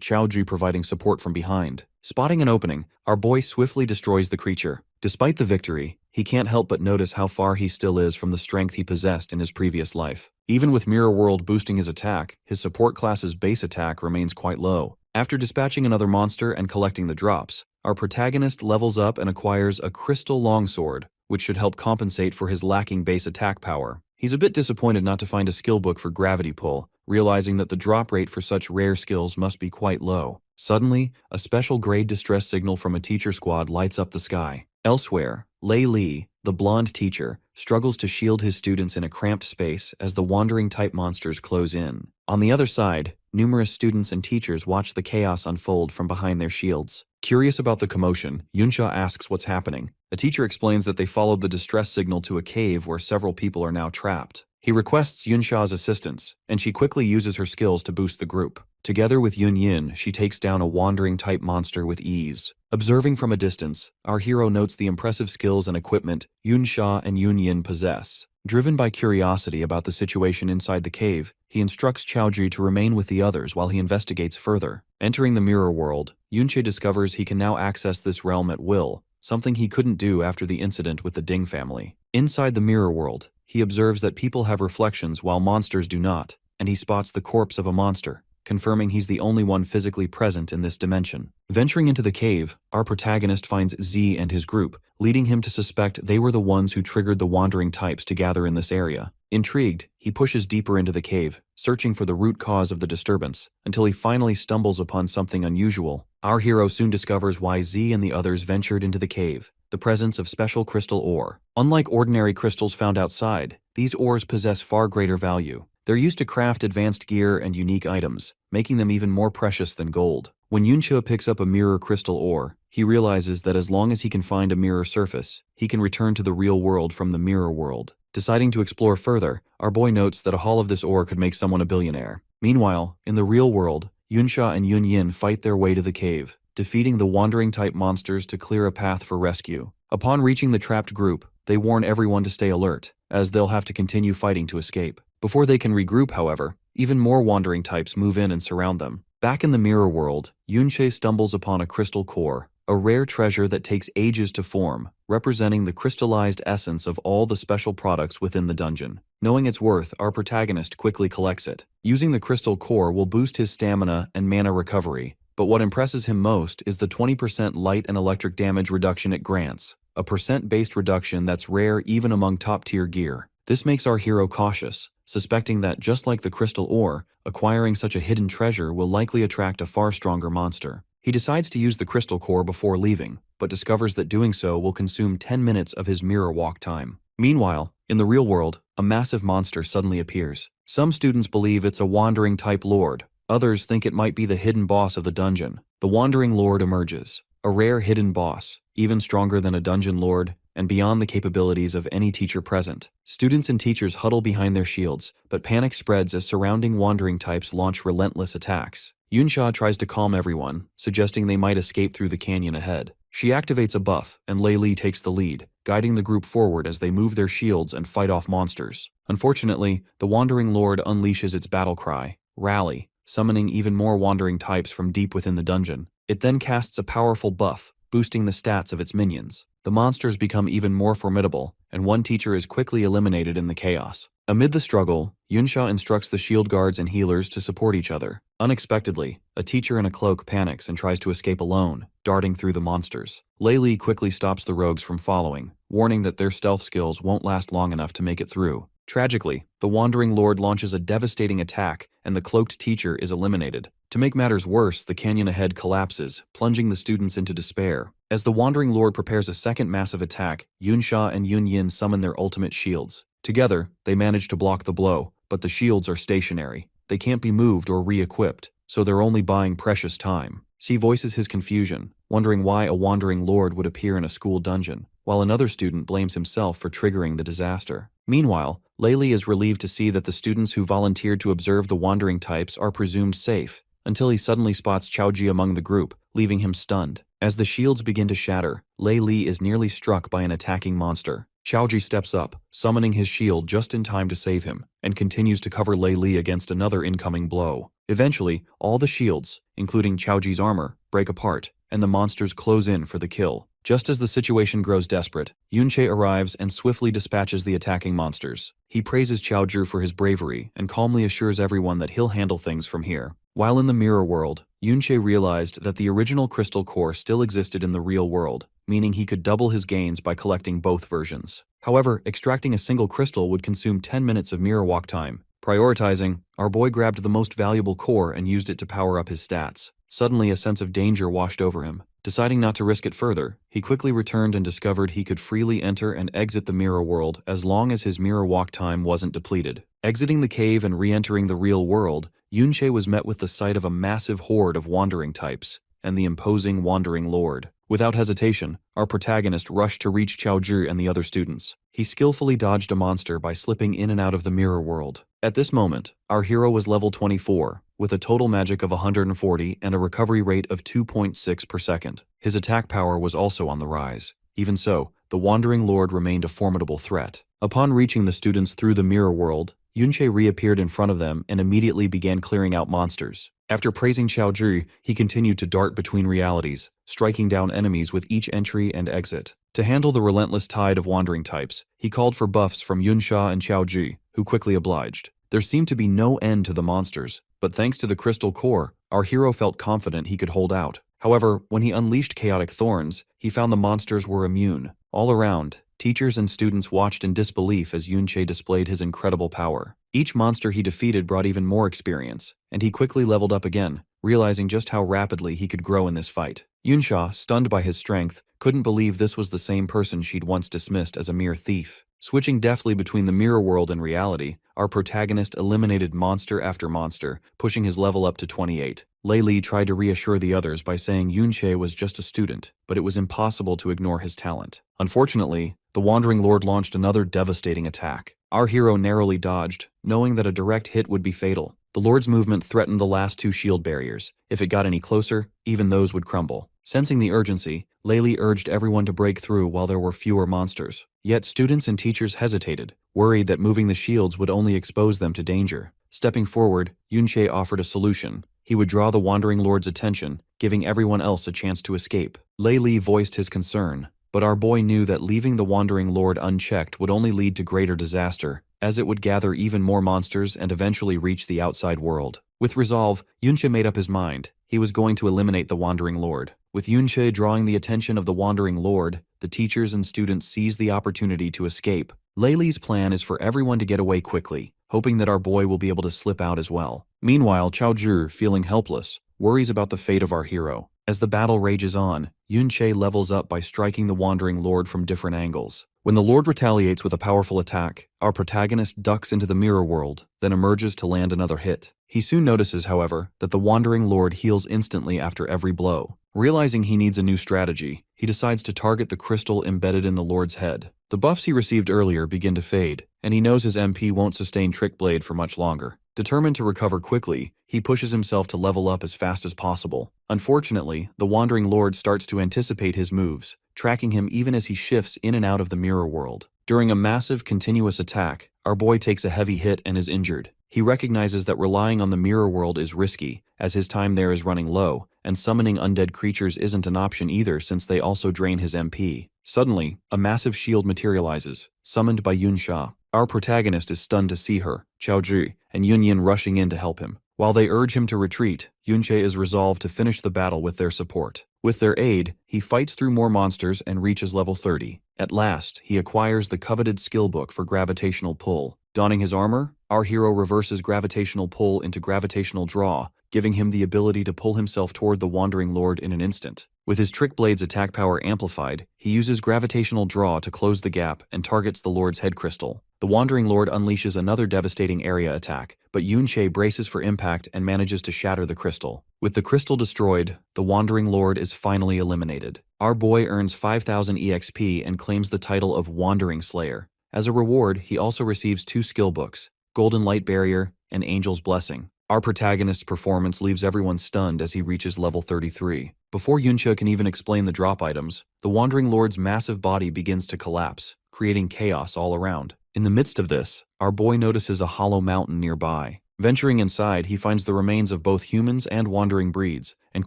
Xiaozhi providing support from behind. Spotting an opening, our boy swiftly destroys the creature. Despite the victory, he can't help but notice how far he still is from the strength he possessed in his previous life. Even with Mirror World boosting his attack, his support class's base attack remains quite low. After dispatching another monster and collecting the drops, our protagonist levels up and acquires a crystal longsword, which should help compensate for his lacking base attack power. He's a bit disappointed not to find a skill book for gravity pull, realizing that the drop rate for such rare skills must be quite low. Suddenly, a special grade distress signal from a teacher squad lights up the sky. Elsewhere, Lei Li, the blonde teacher, struggles to shield his students in a cramped space as the wandering type monsters close in. On the other side, numerous students and teachers watch the chaos unfold from behind their shields. Curious about the commotion, Yunsha asks what's happening. A teacher explains that they followed the distress signal to a cave where several people are now trapped. He requests Yunsha's assistance, and she quickly uses her skills to boost the group. Together with Yun Yin, she takes down a wandering type monster with ease. Observing from a distance, our hero notes the impressive skills and equipment Yunsha and Yun Yin possess. Driven by curiosity about the situation inside the cave, he instructs Xiaozhi to remain with the others while he investigates further. Entering the mirror world, Yunche discovers he can now access this realm at will, something he couldn't do after the incident with the Ding family. Inside the mirror world, he observes that people have reflections while monsters do not, and he spots the corpse of a monster, confirming he's the only one physically present in this dimension. Venturing into the cave, our protagonist finds Z and his group, leading him to suspect they were the ones who triggered the wandering types to gather in this area. Intrigued, he pushes deeper into the cave, searching for the root cause of the disturbance, until he finally stumbles upon something unusual. Our hero soon discovers why Z and the others ventured into the cave: the presence of special crystal ore. Unlike ordinary crystals found outside, these ores possess far greater value. They're used to craft advanced gear and unique items, making them even more precious than gold. When Yunche picks up a mirror crystal ore, he realizes that as long as he can find a mirror surface, he can return to the real world from the mirror world. Deciding to explore further, our boy notes that a haul of this ore could make someone a billionaire. Meanwhile, in the real world, Yunsha and Yun Yin fight their way to the cave, defeating the wandering type monsters to clear a path for rescue. Upon reaching the trapped group, they warn everyone to stay alert, as they'll have to continue fighting to escape. Before they can regroup, however, even more wandering types move in and surround them. Back in the mirror world, Yunche stumbles upon a crystal core, a rare treasure that takes ages to form, representing the crystallized essence of all the special products within the dungeon. Knowing its worth, our protagonist quickly collects it. Using the crystal core will boost his stamina and mana recovery, but what impresses him most is the 20% light and electric damage reduction it grants, a percent-based reduction that's rare even among top-tier gear. This makes our hero cautious, suspecting that just like the crystal ore, acquiring such a hidden treasure will likely attract a far stronger monster. He decides to use the crystal core before leaving, but discovers that doing so will consume 10 minutes of his mirror walk time. Meanwhile, in the real world, a massive monster suddenly appears. Some students believe it's a wandering type lord. Others think it might be the hidden boss of the dungeon. The wandering lord emerges, a rare hidden boss, even stronger than a dungeon lord, and beyond the capabilities of any teacher present. Students and teachers huddle behind their shields, but panic spreads as surrounding wandering types launch relentless attacks. Yunsha tries to calm everyone, suggesting they might escape through the canyon ahead. She activates a buff, and Lei Li takes the lead, guiding the group forward as they move their shields and fight off monsters. Unfortunately, the Wandering Lord unleashes its battle cry, Rally, summoning even more wandering types from deep within the dungeon. It then casts a powerful buff, boosting the stats of its minions. The monsters become even more formidable, and one teacher is quickly eliminated in the chaos. Amid the struggle, Yunsha instructs the shield guards and healers to support each other. Unexpectedly, a teacher in a cloak panics and tries to escape alone, darting through the monsters. Lei Li quickly stops the rogues from following, warning that their stealth skills won't last long enough to make it through. Tragically, the Wandering Lord launches a devastating attack, and the cloaked teacher is eliminated. To make matters worse, the canyon ahead collapses, plunging the students into despair. As the Wandering Lord prepares a second massive attack, Yunsha and Yunyin summon their ultimate shields. Together, they manage to block the blow, but the shields are stationary. They can't be moved or re-equipped, so they're only buying precious time. C voices his confusion, wondering why a Wandering Lord would appear in a school dungeon, while another student blames himself for triggering the disaster. Meanwhile, Layli is relieved to see that the students who volunteered to observe the wandering types are presumed safe, until he suddenly spots Chaoji among the group, leaving him stunned. As the shields begin to shatter, Lei Li is nearly struck by an attacking monster. Chaoji steps up, summoning his shield just in time to save him, and continues to cover Lei Li against another incoming blow. Eventually, all the shields, including Chaoji's armor, break apart, and the monsters close in for the kill. Just as the situation grows desperate, Yunche arrives and swiftly dispatches the attacking monsters. He praises Chaoju for his bravery and calmly assures everyone that he'll handle things from here. While in the mirror world, Yunche realized that the original crystal core still existed in the real world, meaning he could double his gains by collecting both versions. However, extracting a single crystal would consume 10 minutes of mirror walk time. Prioritizing, our boy grabbed the most valuable core and used it to power up his stats. Suddenly, a sense of danger washed over him. Deciding not to risk it further, he quickly returned and discovered he could freely enter and exit the mirror world as long as his mirror walk time wasn't depleted. Exiting the cave and re-entering the real world, Yunche was met with the sight of a massive horde of wandering types and the imposing Wandering Lord. Without hesitation, our protagonist rushed to reach Chaoju and the other students. He skillfully dodged a monster by slipping in and out of the mirror world. At this moment, our hero was level 24, with a total magic of 140 and a recovery rate of 2.6 per second. His attack power was also on the rise. Even so, the Wandering Lord remained a formidable threat. Upon reaching the students through the mirror world, Yunche reappeared in front of them and immediately began clearing out monsters. After praising Chaoju, he continued to dart between realities, striking down enemies with each entry and exit. To handle the relentless tide of wandering types, he called for buffs from Yunsha and Chaoju, who quickly obliged. There seemed to be no end to the monsters, but thanks to the crystal core, our hero felt confident he could hold out. However, when he unleashed chaotic thorns, he found the monsters were immune. All around, teachers and students watched in disbelief as Yunche displayed his incredible power. Each monster he defeated brought even more experience, and he quickly leveled up again, realizing just how rapidly he could grow in this fight. Yunsha, stunned by his strength, couldn't believe this was the same person she'd once dismissed as a mere thief. Switching deftly between the mirror world and reality, our protagonist eliminated monster after monster, pushing his level up to 28. Lei Li tried to reassure the others by saying Yunche was just a student, but it was impossible to ignore his talent. Unfortunately, the Wandering Lord launched another devastating attack. Our hero narrowly dodged, knowing that a direct hit would be fatal. The Lord's movement threatened the last two shield barriers. If it got any closer, even those would crumble. Sensing the urgency, Lei Li urged everyone to break through while there were fewer monsters. Yet students and teachers hesitated, worried that moving the shields would only expose them to danger. Stepping forward, Yunche offered a solution. He would draw the Wandering Lord's attention, giving everyone else a chance to escape. Lei Li voiced his concern, but our boy knew that leaving the Wandering Lord unchecked would only lead to greater disaster, as it would gather even more monsters and eventually reach the outside world. With resolve, Yunche made up his mind. He was going to eliminate the Wandering Lord. With Yunche drawing the attention of the Wandering Lord, the teachers and students seized the opportunity to escape. Lei Li's plan is for everyone to get away quickly, hoping that our boy will be able to slip out as well. Meanwhile, Chaoju, feeling helpless, worries about the fate of our hero. As the battle rages on, Yunche levels up by striking the Wandering Lord from different angles. When the Lord retaliates with a powerful attack, our protagonist ducks into the mirror world, then emerges to land another hit. He soon notices, however, that the Wandering Lord heals instantly after every blow. Realizing he needs a new strategy, he decides to target the crystal embedded in the Lord's head. The buffs he received earlier begin to fade, and he knows his MP won't sustain Trick Blade for much longer. Determined to recover quickly, he pushes himself to level up as fast as possible. Unfortunately, the Wandering Lord starts to anticipate his moves, tracking him even as he shifts in and out of the mirror world. During a massive, continuous attack, our boy takes a heavy hit and is injured. He recognizes that relying on the mirror world is risky, as his time there is running low, and summoning undead creatures isn't an option either since they also drain his MP. Suddenly, a massive shield materializes, summoned by Yunsha. Our protagonist is stunned to see her, Chaoju, and Yunyin rushing in to help him. While they urge him to retreat, Yunche is resolved to finish the battle with their support. With their aid, he fights through more monsters and reaches level 30. At last, he acquires the coveted skill book for gravitational pull. Donning his armor, our hero reverses gravitational pull into gravitational draw, giving him the ability to pull himself toward the Wandering Lord in an instant. With his trick blade's attack power amplified, he uses gravitational draw to close the gap and targets the Lord's head crystal. The Wandering Lord unleashes another devastating area attack, but Yunche braces for impact and manages to shatter the crystal. With the crystal destroyed, the Wandering Lord is finally eliminated. Our boy earns 5,000 EXP and claims the title of Wandering Slayer. As a reward, he also receives 2 skill books, Golden Light Barrier and Angel's Blessing. Our protagonist's performance leaves everyone stunned as he reaches level 33. Before Yuncha can even explain the drop items, the Wandering Lord's massive body begins to collapse, creating chaos all around. In the midst of this, our boy notices a hollow mountain nearby. Venturing inside, he finds the remains of both humans and wandering breeds, and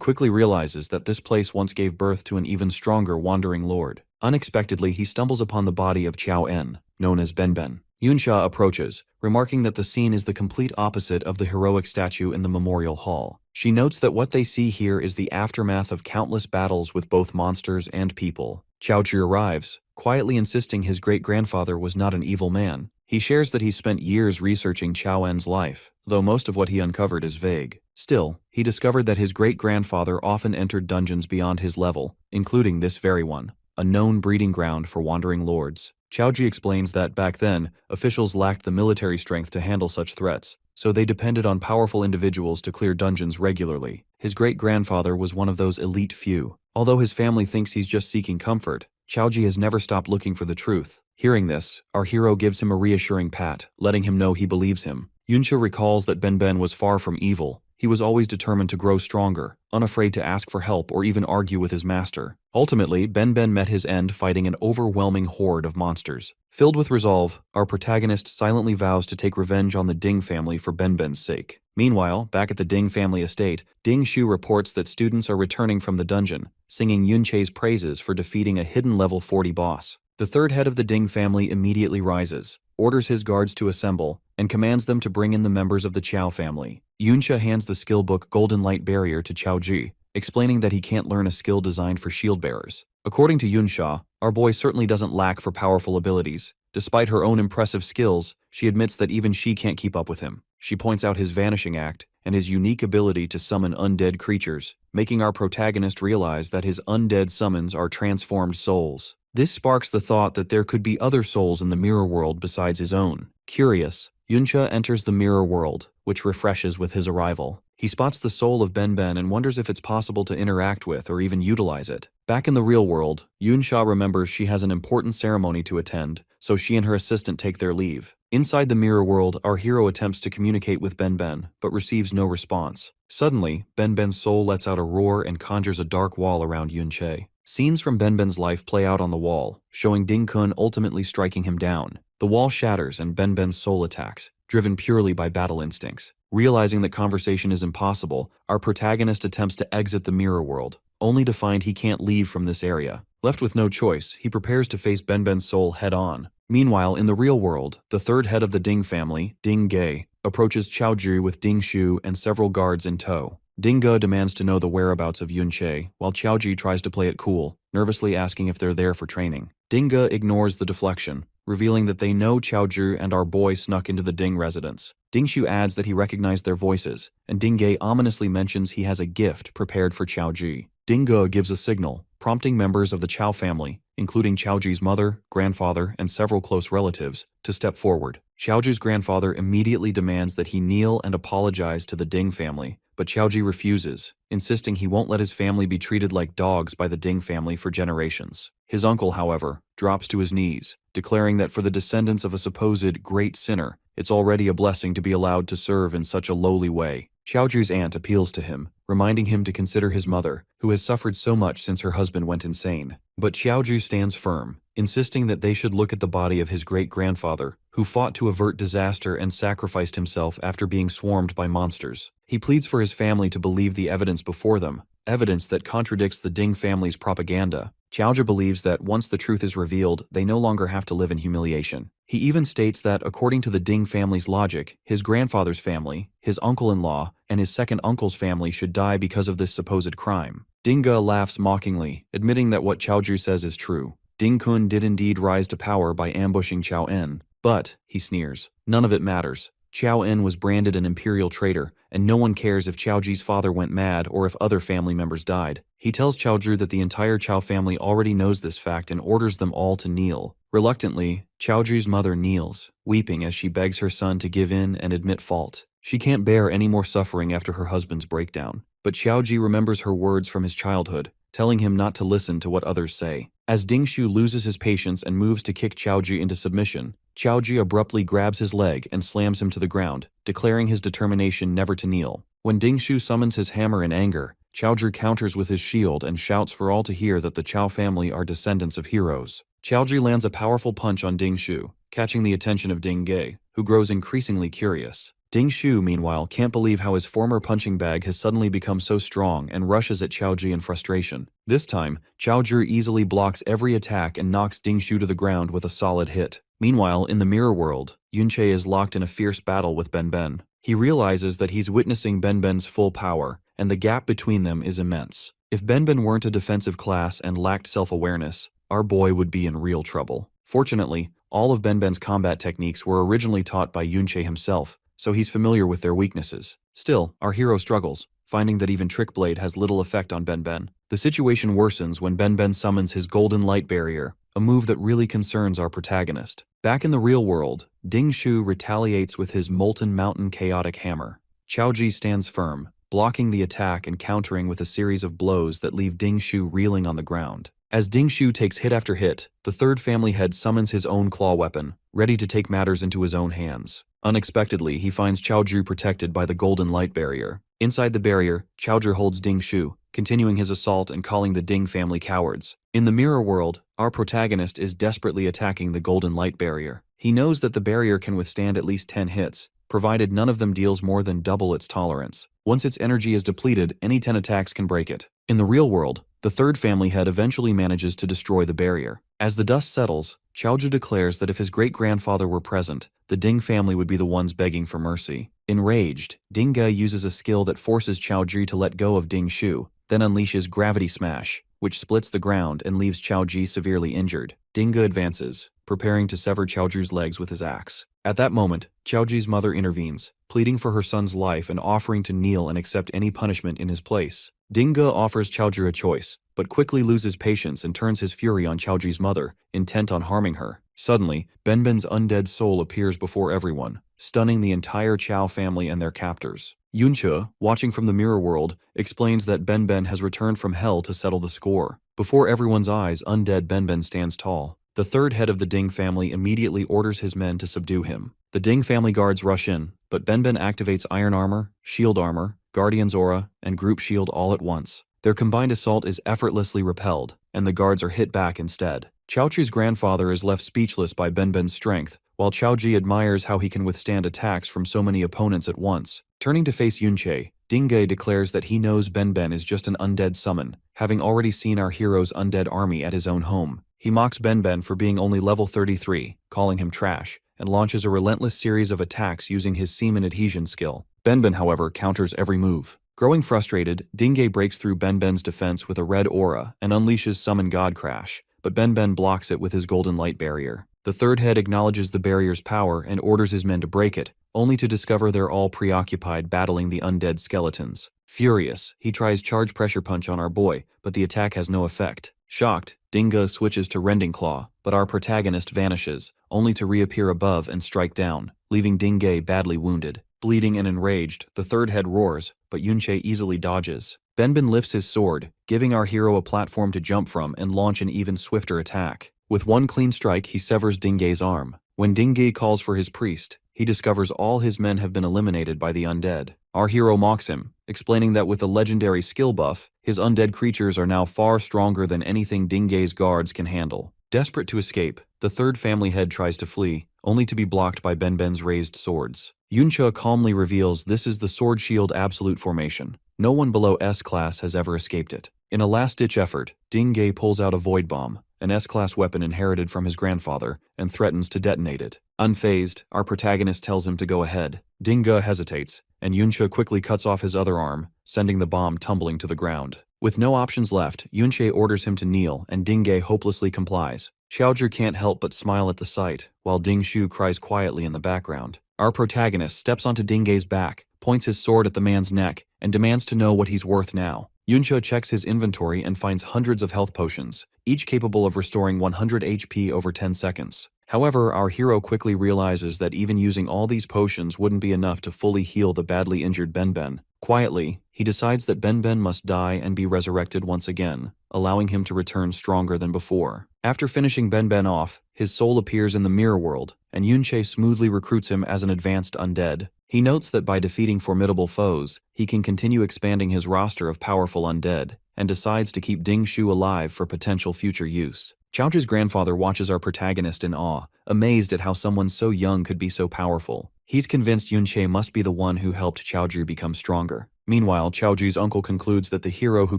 quickly realizes that this place once gave birth to an even stronger Wandering Lord. Unexpectedly, he stumbles upon the body of Chao En, known as Benben. Yunsha approaches, remarking that the scene is the complete opposite of the heroic statue in the memorial hall. She notes that what they see here is the aftermath of countless battles with both monsters and people. Chaochi arrives, quietly insisting his great-grandfather was not an evil man. He shares that he spent years researching Chao En's life, though most of what he uncovered is vague. Still, he discovered that his great-grandfather often entered dungeons beyond his level, including this very one, a known breeding ground for wandering lords. Chaoji explains that back then, officials lacked the military strength to handle such threats, so they depended on powerful individuals to clear dungeons regularly. His great-grandfather was one of those elite few. Although his family thinks he's just seeking comfort, Chaoji has never stopped looking for the truth. Hearing this, our hero gives him a reassuring pat, letting him know he believes him. Yunsha recalls that Benben was far from evil. He was always determined to grow stronger, unafraid to ask for help or even argue with his master. Ultimately, Benben met his end fighting an overwhelming horde of monsters. Filled with resolve, our protagonist silently vows to take revenge on the Ding family for Benben's sake. Meanwhile, back at the Ding family estate, Ding Shu reports that students are returning from the dungeon, singing Yunche's praises for defeating a hidden level 40 boss. The third head of the Ding family immediately rises, orders his guards to assemble, and commands them to bring in the members of the Chao family. Yunsha hands the skill book Golden Light Barrier to Chao Ji, explaining that he can't learn a skill designed for shield bearers. According to Yunsha, our boy certainly doesn't lack for powerful abilities. Despite her own impressive skills, she admits that even she can't keep up with him. She points out his vanishing act and his unique ability to summon undead creatures, making our protagonist realize that his undead summons are transformed souls. This sparks the thought that there could be other souls in the mirror world besides his own. Curious, Yunsha enters the mirror world, which refreshes with his arrival. He spots the soul of Benben and wonders if it's possible to interact with or even utilize it. Back in the real world, Yunsha remembers she has an important ceremony to attend, so she and her assistant take their leave. Inside the mirror world, our hero attempts to communicate with Benben, but receives no response. Suddenly, Benben's soul lets out a roar and conjures a dark wall around Yunche. Scenes from Benben's life play out on the wall, showing Ding Kun ultimately striking him down. The wall shatters and Benben's soul attacks, driven purely by battle instincts. Realizing that conversation is impossible, our protagonist attempts to exit the mirror world, only to find he can't leave from this area. Left with no choice, he prepares to face Benben's soul head-on. Meanwhile, in the real world, the third head of the Ding family, Ding Ge, approaches Chaoji with Ding Shu and several guards in tow. Ding Ge demands to know the whereabouts of Yunche, while Chaoji tries to play it cool, nervously asking if they're there for training. Ding Ge ignores the deflection, revealing that they know Chaoji and our boy snuck into the Ding residence. Ding Shu adds that he recognized their voices, and Ding Ge ominously mentions he has a gift prepared for Chaoji. Ding Ge gives a signal, prompting members of the Chao family, including Chaoji's mother, grandfather, and several close relatives, to step forward. Chaoji's grandfather immediately demands that he kneel and apologize to the Ding family, but Chaoji refuses, insisting he won't let his family be treated like dogs by the Ding family for generations. His uncle, however, drops to his knees, declaring that for the descendants of a supposed great sinner, it's already a blessing to be allowed to serve in such a lowly way. Chaoji's aunt appeals to him, reminding him to consider his mother, who has suffered so much since her husband went insane. But Chaoji stands firm, insisting that they should look at the body of his great-grandfather, who fought to avert disaster and sacrificed himself after being swarmed by monsters. He pleads for his family to believe the evidence before them, evidence that contradicts the Ding family's propaganda. Chaoji believes that once the truth is revealed, they no longer have to live in humiliation. He even states that, according to the Ding family's logic, his grandfather's family, his uncle-in-law, and his second uncle's family should die because of this supposed crime. Ding Ge laughs mockingly, admitting that what Chaoji says is true. Ding Kun did indeed rise to power by ambushing Chao En, but, he sneers, none of it matters. Qiao En was branded an imperial traitor, and no one cares if Qiao Ji's father went mad or if other family members died. He tells Qiao Zhu that the entire Qiao family already knows this fact and orders them all to kneel. Reluctantly, Qiao Zhu's mother kneels, weeping as she begs her son to give in and admit fault. She can't bear any more suffering after her husband's breakdown. But Qiao Ji remembers her words from his childhood, telling him not to listen to what others say. As Ding Shu loses his patience and moves to kick Qiao Ji into submission, Qiao Ji abruptly grabs his leg and slams him to the ground, declaring his determination never to kneel. When Ding Shu summons his hammer in anger, Qiao Ji counters with his shield and shouts for all to hear that the Qiao family are descendants of heroes. Qiao Ji lands a powerful punch on Ding Shu, catching the attention of Ding Ge, who grows increasingly curious. Ding Shu, meanwhile, can't believe how his former punching bag has suddenly become so strong and rushes at Qiao Ji in frustration. This time, Qiao Ji easily blocks every attack and knocks Ding Shu to the ground with a solid hit. Meanwhile, in the mirror world, Yunche is locked in a fierce battle with Ben Ben. He realizes that he's witnessing Ben Ben's full power, and the gap between them is immense. If Ben Ben weren't a defensive class and lacked self-awareness, our boy would be in real trouble. Fortunately, all of Ben Ben's combat techniques were originally taught by Yunche himself, so he's familiar with their weaknesses. Still, our hero struggles, finding that even Trick Blade has little effect on Ben Ben. The situation worsens when Ben Ben summons his Golden Light Barrier, a move that really concerns our protagonist. Back in the real world, Ding Shu retaliates with his Molten Mountain Chaotic Hammer. Qiao Ji stands firm, blocking the attack and countering with a series of blows that leave Ding Shu reeling on the ground. As Ding Shu takes hit after hit, the third family head summons his own claw weapon, ready to take matters into his own hands. Unexpectedly, he finds Qiao Zhu protected by the Golden Light Barrier. Inside the barrier, Qiao Zhu holds Ding Shu, continuing his assault and calling the Ding family cowards. In the mirror world, our protagonist is desperately attacking the Golden Light Barrier. He knows that the barrier can withstand at least 10 hits, provided none of them deals more than double its tolerance. Once its energy is depleted, any 10 attacks can break it. In the real world, the third family head eventually manages to destroy the barrier. As the dust settles, Qiao Zhu declares that if his great-grandfather were present, the Ding family would be the ones begging for mercy. Enraged, Ding Ge uses a skill that forces Qiao Ji to let go of Ding Shu, then unleashes Gravity Smash, which splits the ground and leaves Qiao Ji severely injured. Ding Ge advances, preparing to sever Qiao Zhu's legs with his axe. At that moment, Qiao Ji's mother intervenes, pleading for her son's life and offering to kneel and accept any punishment in his place. Ding Ge offers Qiao Zhu a choice, but quickly loses patience and turns his fury on Qiao Ji's mother, intent on harming her. Suddenly, Ben Ben's undead soul appears before everyone, stunning the entire Qiao family and their captors. Yunche, watching from the mirror world, explains that Ben Ben has returned from hell to settle the score. Before everyone's eyes, undead Ben Ben stands tall. The third head of the Ding family immediately orders his men to subdue him. The Ding family guards rush in, but Ben Ben activates Iron Armor, Shield Armor, Guardian's Aura, and Group Shield all at once. Their combined assault is effortlessly repelled, and the guards are hit back instead. Qiao Chi's grandfather is left speechless by Ben Ben's strength, while Qiao Ji admires how he can withstand attacks from so many opponents at once. Turning to face Yunche, Ding Ge declares that he knows Ben Ben is just an undead summon, having already seen our hero's undead army at his own home. He mocks Ben Ben for being only level 33, calling him trash, and launches a relentless series of attacks using his semen adhesion skill. Ben Ben, however, counters every move. Growing frustrated, Ding Ge breaks through Ben Ben's defense with a red aura and unleashes Summon God Crash, but Ben Ben blocks it with his Golden Light Barrier. The third head acknowledges the barrier's power and orders his men to break it, only to discover they're all preoccupied battling the undead skeletons. Furious, he tries Charge Pressure Punch on our boy, but the attack has no effect. Shocked, Ding Ge switches to Rending Claw, but our protagonist vanishes, only to reappear above and strike down, leaving Ding Ge badly wounded. Bleeding and enraged, the third head roars, but Yunche easily dodges. Ben Ben lifts his sword, giving our hero a platform to jump from and launch an even swifter attack. With one clean strike, he severs Ding Ge's arm. When Ding Ge calls for his priest, he discovers all his men have been eliminated by the undead. Our hero mocks him, explaining that with a legendary skill buff, his undead creatures are now far stronger than anything Ding Ge's guards can handle. Desperate to escape, the third family head tries to flee, only to be blocked by Ben Ben's raised swords. Yunche calmly reveals this is the Sword Shield Absolute Formation. No one below S-Class has ever escaped it. In a last-ditch effort, Ding Ge pulls out a Void Bomb, an S-Class weapon inherited from his grandfather, and threatens to detonate it. Unfazed, our protagonist tells him to go ahead. Ding Ge hesitates, and Yunche quickly cuts off his other arm, sending the bomb tumbling to the ground. With no options left, Yunche orders him to kneel, and Ding Ge hopelessly complies. Qiao Zhu can't help but smile at the sight, while Ding Shu cries quietly in the background. Our protagonist steps onto Dingge's back, points his sword at the man's neck, and demands to know what he's worth now. Yuncha checks his inventory and finds hundreds of health potions, each capable of restoring 100 HP over 10 seconds. However, our hero quickly realizes that even using all these potions wouldn't be enough to fully heal the badly injured Benben. Quietly, he decides that Benben must die and be resurrected once again, allowing him to return stronger than before. After finishing Benben off, his soul appears in the mirror world, and Yunche smoothly recruits him as an advanced undead. He notes that by defeating formidable foes, he can continue expanding his roster of powerful undead, and decides to keep Ding Shu alive for potential future use. Chaoji's grandfather watches our protagonist in awe, amazed at how someone so young could be so powerful. He's convinced Yunche must be the one who helped Chaoji become stronger. Meanwhile, Chaoji's uncle concludes that the hero who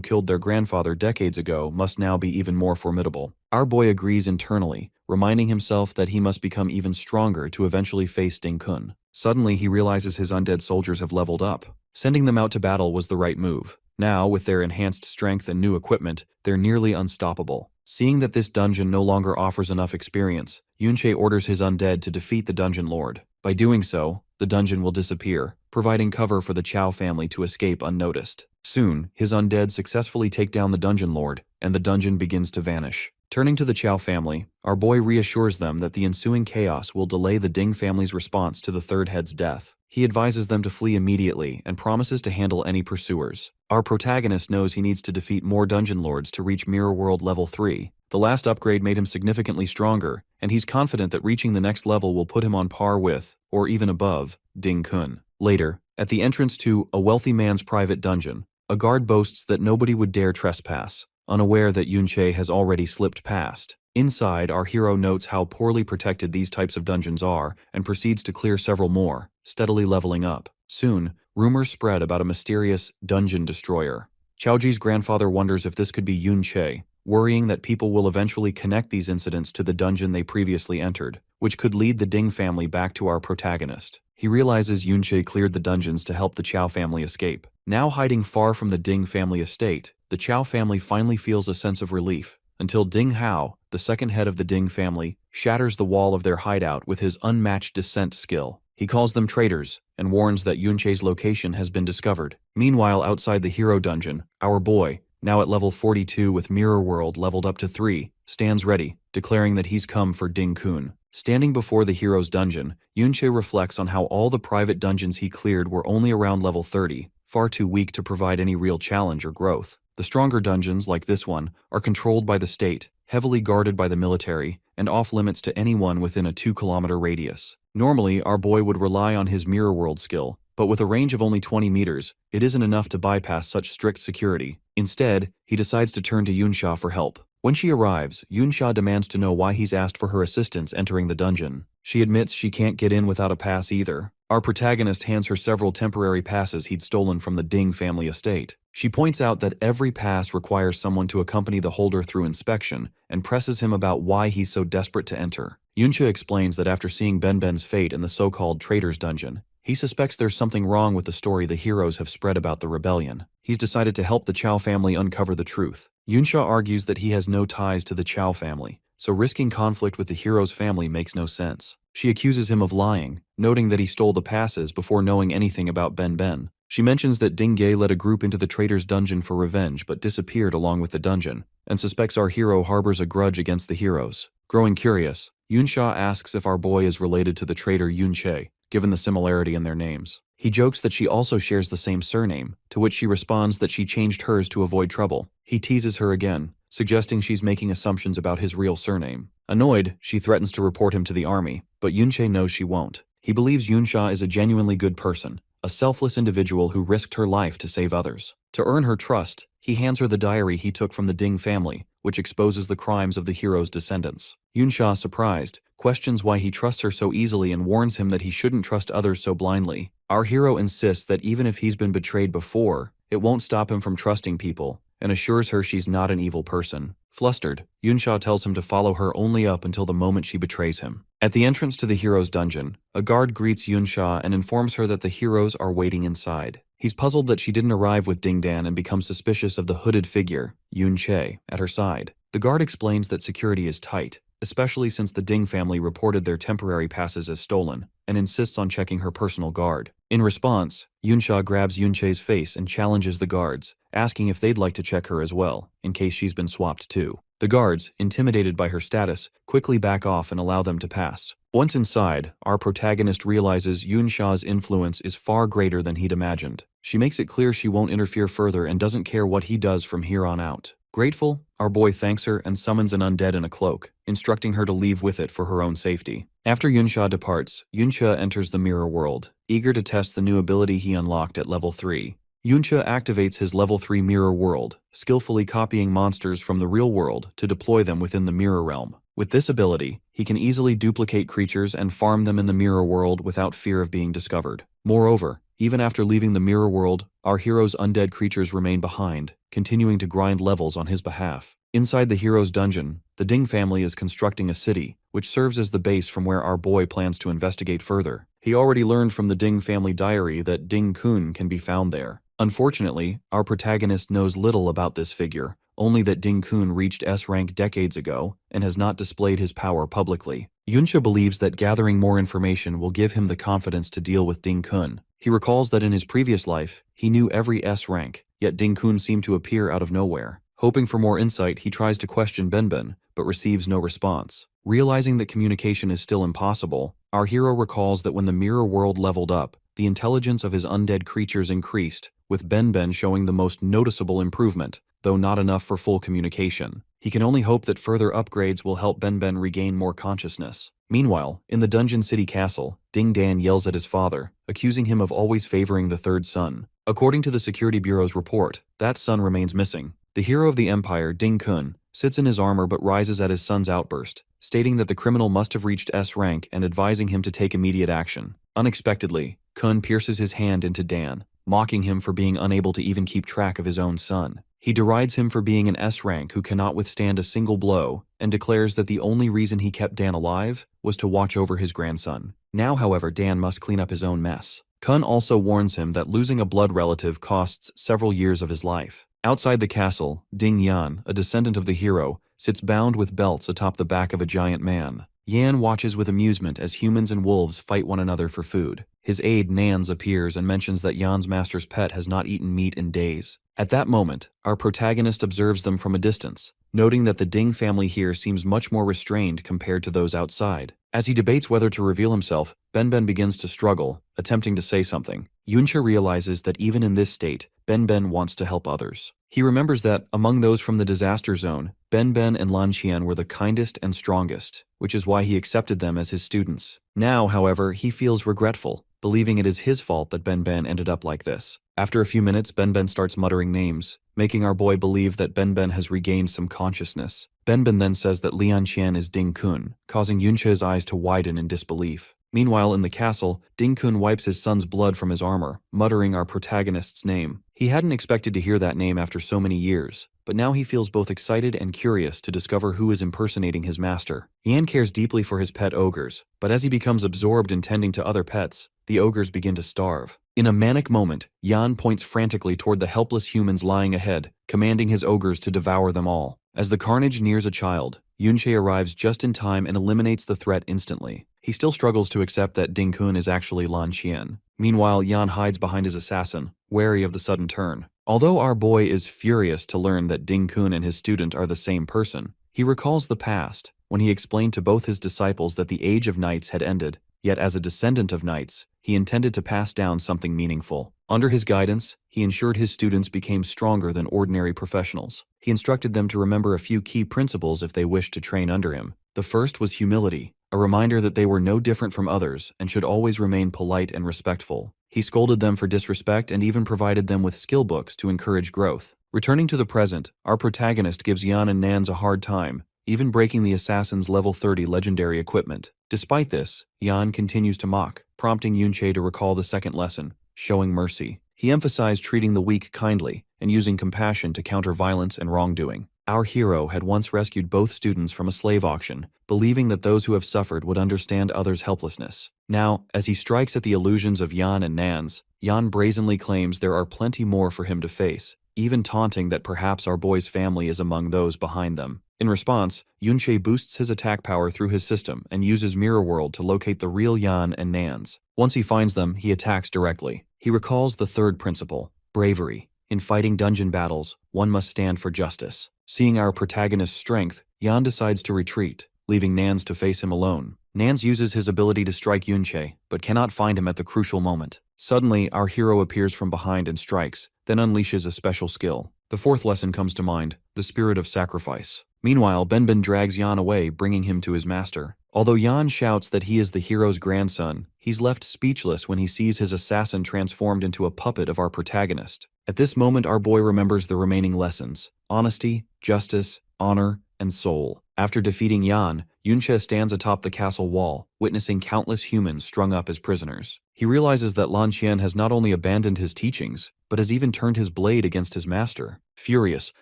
killed their grandfather decades ago must now be even more formidable. Our boy agrees internally, reminding himself that he must become even stronger to eventually face Ding Kun. Suddenly, he realizes his undead soldiers have leveled up. Sending them out to battle was the right move. Now, with their enhanced strength and new equipment, they're nearly unstoppable. Seeing that this dungeon no longer offers enough experience, Yunche orders his undead to defeat the dungeon lord. By doing so, the dungeon will disappear, providing cover for the Chao family to escape unnoticed. Soon, his undead successfully take down the dungeon lord, and the dungeon begins to vanish. Turning to the Chao family, our boy reassures them that the ensuing chaos will delay the Ding family's response to the third head's death. He advises them to flee immediately and promises to handle any pursuers. Our protagonist knows he needs to defeat more dungeon lords to reach Mirror World Level 3. The last upgrade made him significantly stronger, and he's confident that reaching the next level will put him on par with, or even above, Ding Kun. Later, at the entrance to a wealthy man's private dungeon, a guard boasts that nobody would dare trespass, unaware that Yunche has already slipped past. Inside, our hero notes how poorly protected these types of dungeons are and proceeds to clear several more, steadily leveling up. Soon, rumors spread about a mysterious dungeon destroyer. Chaoji's grandfather wonders if this could be Yunche, worrying that people will eventually connect these incidents to the dungeon they previously entered, which could lead the Ding family back to our protagonist. He realizes Yunche cleared the dungeons to help the Chao family escape. Now hiding far from the Ding family estate, the Chao family finally feels a sense of relief, until Ding Hao, the second head of the Ding family, shatters the wall of their hideout with his unmatched descent skill. He calls them traitors, and warns that Yunche's location has been discovered. Meanwhile, outside the hero dungeon, our boy, now at level 42 with Mirror World leveled up to 3, stands ready, declaring that he's come for Ding Kun. Standing before the hero's dungeon, Yunche reflects on how all the private dungeons he cleared were only around level 30, far too weak to provide any real challenge or growth. The stronger dungeons, like this one, are controlled by the state, heavily guarded by the military, and off-limits to anyone within a 2-kilometer radius. Normally, our boy would rely on his Mirror World skill, but with a range of only 20 meters, it isn't enough to bypass such strict security. Instead, he decides to turn to Yunsha for help. When she arrives, Yunsha demands to know why he's asked for her assistance entering the dungeon. She admits she can't get in without a pass either. Our protagonist hands her several temporary passes he'd stolen from the Ding family estate. She points out that every pass requires someone to accompany the holder through inspection, and presses him about why he's so desperate to enter. Yunsha explains that after seeing Benben's fate in the so-called Traitor's Dungeon, he suspects there's something wrong with the story the heroes have spread about the rebellion. He's decided to help the Chao family uncover the truth. Yunsha argues that he has no ties to the Chao family, so risking conflict with the hero's family makes no sense. She accuses him of lying, noting that he stole the passes before knowing anything about Ben. She mentions that Ding Ge led a group into the Traitor's Dungeon for revenge but disappeared along with the dungeon, and suspects our hero harbors a grudge against the heroes. Growing curious, Yunsha asks if our boy is related to the traitor Yunche, given the similarity in their names. He jokes that she also shares the same surname, to which she responds that she changed hers to avoid trouble. He teases her again, suggesting she's making assumptions about his real surname. Annoyed, she threatens to report him to the army, but Yunche knows she won't. He believes Yunsha is a genuinely good person, a selfless individual who risked her life to save others. To earn her trust, he hands her the diary he took from the Ding family, which exposes the crimes of the hero's descendants. Yunsha, surprised, questions why he trusts her so easily and warns him that he shouldn't trust others so blindly. Our hero insists that even if he's been betrayed before, it won't stop him from trusting people, and assures her she's not an evil person. Flustered, Yunsha tells him to follow her only up until the moment she betrays him. At the entrance to the hero's dungeon, a guard greets Yunsha and informs her that the heroes are waiting inside. He's puzzled that she didn't arrive with Ding Dan and becomes suspicious of the hooded figure, Yunche, at her side. The guard explains that security is tight, especially since the Ding family reported their temporary passes as stolen. and insists on checking her personal guard. In response, Yunsha grabs Yunche's face and challenges the guards, asking if they'd like to check her as well, in case she's been swapped too. The guards, intimidated by her status, quickly back off and allow them to pass. Once inside, our protagonist realizes Yunsha's influence is far greater than he'd imagined. She makes it clear she won't interfere further and doesn't care what he does from here on out. Grateful, our boy thanks her and summons an undead in a cloak, instructing her to leave with it for her own safety. After Yunsha departs, Yunsha enters the mirror world, eager to test the new ability he unlocked at level 3. Yunsha activates his level 3 mirror world, skillfully copying monsters from the real world to deploy them within the mirror realm. With this ability, he can easily duplicate creatures and farm them in the mirror world without fear of being discovered. Moreover, even after leaving the mirror world, our hero's undead creatures remain behind, continuing to grind levels on his behalf. Inside the hero's dungeon, the Ding family is constructing a city, which serves as the base from where our boy plans to investigate further. He already learned from the Ding family diary that Ding Kun can be found there. Unfortunately, our protagonist knows little about this figure, only that Ding Kun reached S rank decades ago and has not displayed his power publicly. Yunsha believes that gathering more information will give him the confidence to deal with Ding Kun. He recalls that in his previous life, he knew every S rank, yet Ding Kun seemed to appear out of nowhere. Hoping for more insight, he tries to question Benben, but receives no response. Realizing that communication is still impossible, our hero recalls that when the mirror world leveled up, the intelligence of his undead creatures increased, with Benben showing the most noticeable improvement, though not enough for full communication. He can only hope that further upgrades will help Benben regain more consciousness. Meanwhile, in the Dungeon City Castle, Ding Dan yells at his father, accusing him of always favoring the third son. According to the Security Bureau's report, that son remains missing. The hero of the Empire, Ding Kun, sits in his armor but rises at his son's outburst, stating that the criminal must have reached S rank and advising him to take immediate action. Unexpectedly, Kun pierces his hand into Dan, mocking him for being unable to even keep track of his own son. He derides him for being an S rank who cannot withstand a single blow, and declares that the only reason he kept Dan alive was to watch over his grandson. Now, however, Dan must clean up his own mess. Kun also warns him that losing a blood relative costs several years of his life. Outside the castle, Ding Yan, a descendant of the hero, sits bound with belts atop the back of a giant man. Yan watches with amusement as humans and wolves fight one another for food. His aide Nans appears and mentions that Yan's master's pet has not eaten meat in days. At that moment, our protagonist observes them from a distance, noting that the Ding family here seems much more restrained compared to those outside. As he debates whether to reveal himself, Benben begins to struggle, attempting to say something. Yunsha realizes that even in this state, Benben wants to help others. He remembers that, among those from the disaster zone, Benben and Lan Qian were the kindest and strongest, which is why he accepted them as his students. Now, however, he feels regretful, believing it is his fault that Benben ended up like this. After a few minutes, Benben starts muttering names, making our boy believe that Benben has regained some consciousness. Benben then says that Lian Qian is Ding Kun, causing Yunsha's eyes to widen in disbelief. Meanwhile, in the castle, Ding Kun wipes his son's blood from his armor, muttering our protagonist's name. He hadn't expected to hear that name after so many years, but now he feels both excited and curious to discover who is impersonating his master. Yan cares deeply for his pet ogres, but as he becomes absorbed in tending to other pets, the ogres begin to starve. In a manic moment, Yan points frantically toward the helpless humans lying ahead, commanding his ogres to devour them all. As the carnage nears a child, Yunsha arrives just in time and eliminates the threat instantly. He still struggles to accept that Ding Kun is actually Lan Qian. Meanwhile, Yan hides behind his assassin, wary of the sudden turn. Although our boy is furious to learn that Ding Kun and his student are the same person, he recalls the past, when he explained to both his disciples that the age of knights had ended, yet as a descendant of knights, he intended to pass down something meaningful. Under his guidance, he ensured his students became stronger than ordinary professionals. He instructed them to remember a few key principles if they wished to train under him. The first was humility, a reminder that they were no different from others and should always remain polite and respectful. He scolded them for disrespect and even provided them with skill books to encourage growth. Returning to the present, our protagonist gives Yan and Nans a hard time, even breaking the assassin's level 30 legendary equipment. Despite this, Yan continues to mock, prompting Yunsha to recall the second lesson, showing mercy. He emphasized treating the weak kindly and using compassion to counter violence and wrongdoing. Our hero had once rescued both students from a slave auction, believing that those who have suffered would understand others' helplessness. Now, as he strikes at the illusions of Yan and Nans, Yan brazenly claims there are plenty more for him to face, even taunting that perhaps our boy's family is among those behind them. In response, Yunche boosts his attack power through his system and uses Mirror World to locate the real Yan and Nans. Once he finds them, he attacks directly. He recalls the third principle, bravery. In fighting dungeon battles, one must stand for justice. Seeing our protagonist's strength, Yan decides to retreat, leaving Nans to face him alone. Nans uses his ability to strike Yunche, but cannot find him at the crucial moment. Suddenly, our hero appears from behind and strikes, then unleashes a special skill. The fourth lesson comes to mind, the spirit of sacrifice. Meanwhile, Benben drags Yan away, bringing him to his master. Although Yan shouts that he is the hero's grandson, he's left speechless when he sees his assassin transformed into a puppet of our protagonist. At this moment, our boy remembers the remaining lessons: honesty, justice, honor, and soul. After defeating Yan, Yunche stands atop the castle wall, witnessing countless humans strung up as prisoners. He realizes that Lan Qian has not only abandoned his teachings, but has even turned his blade against his master. Furious,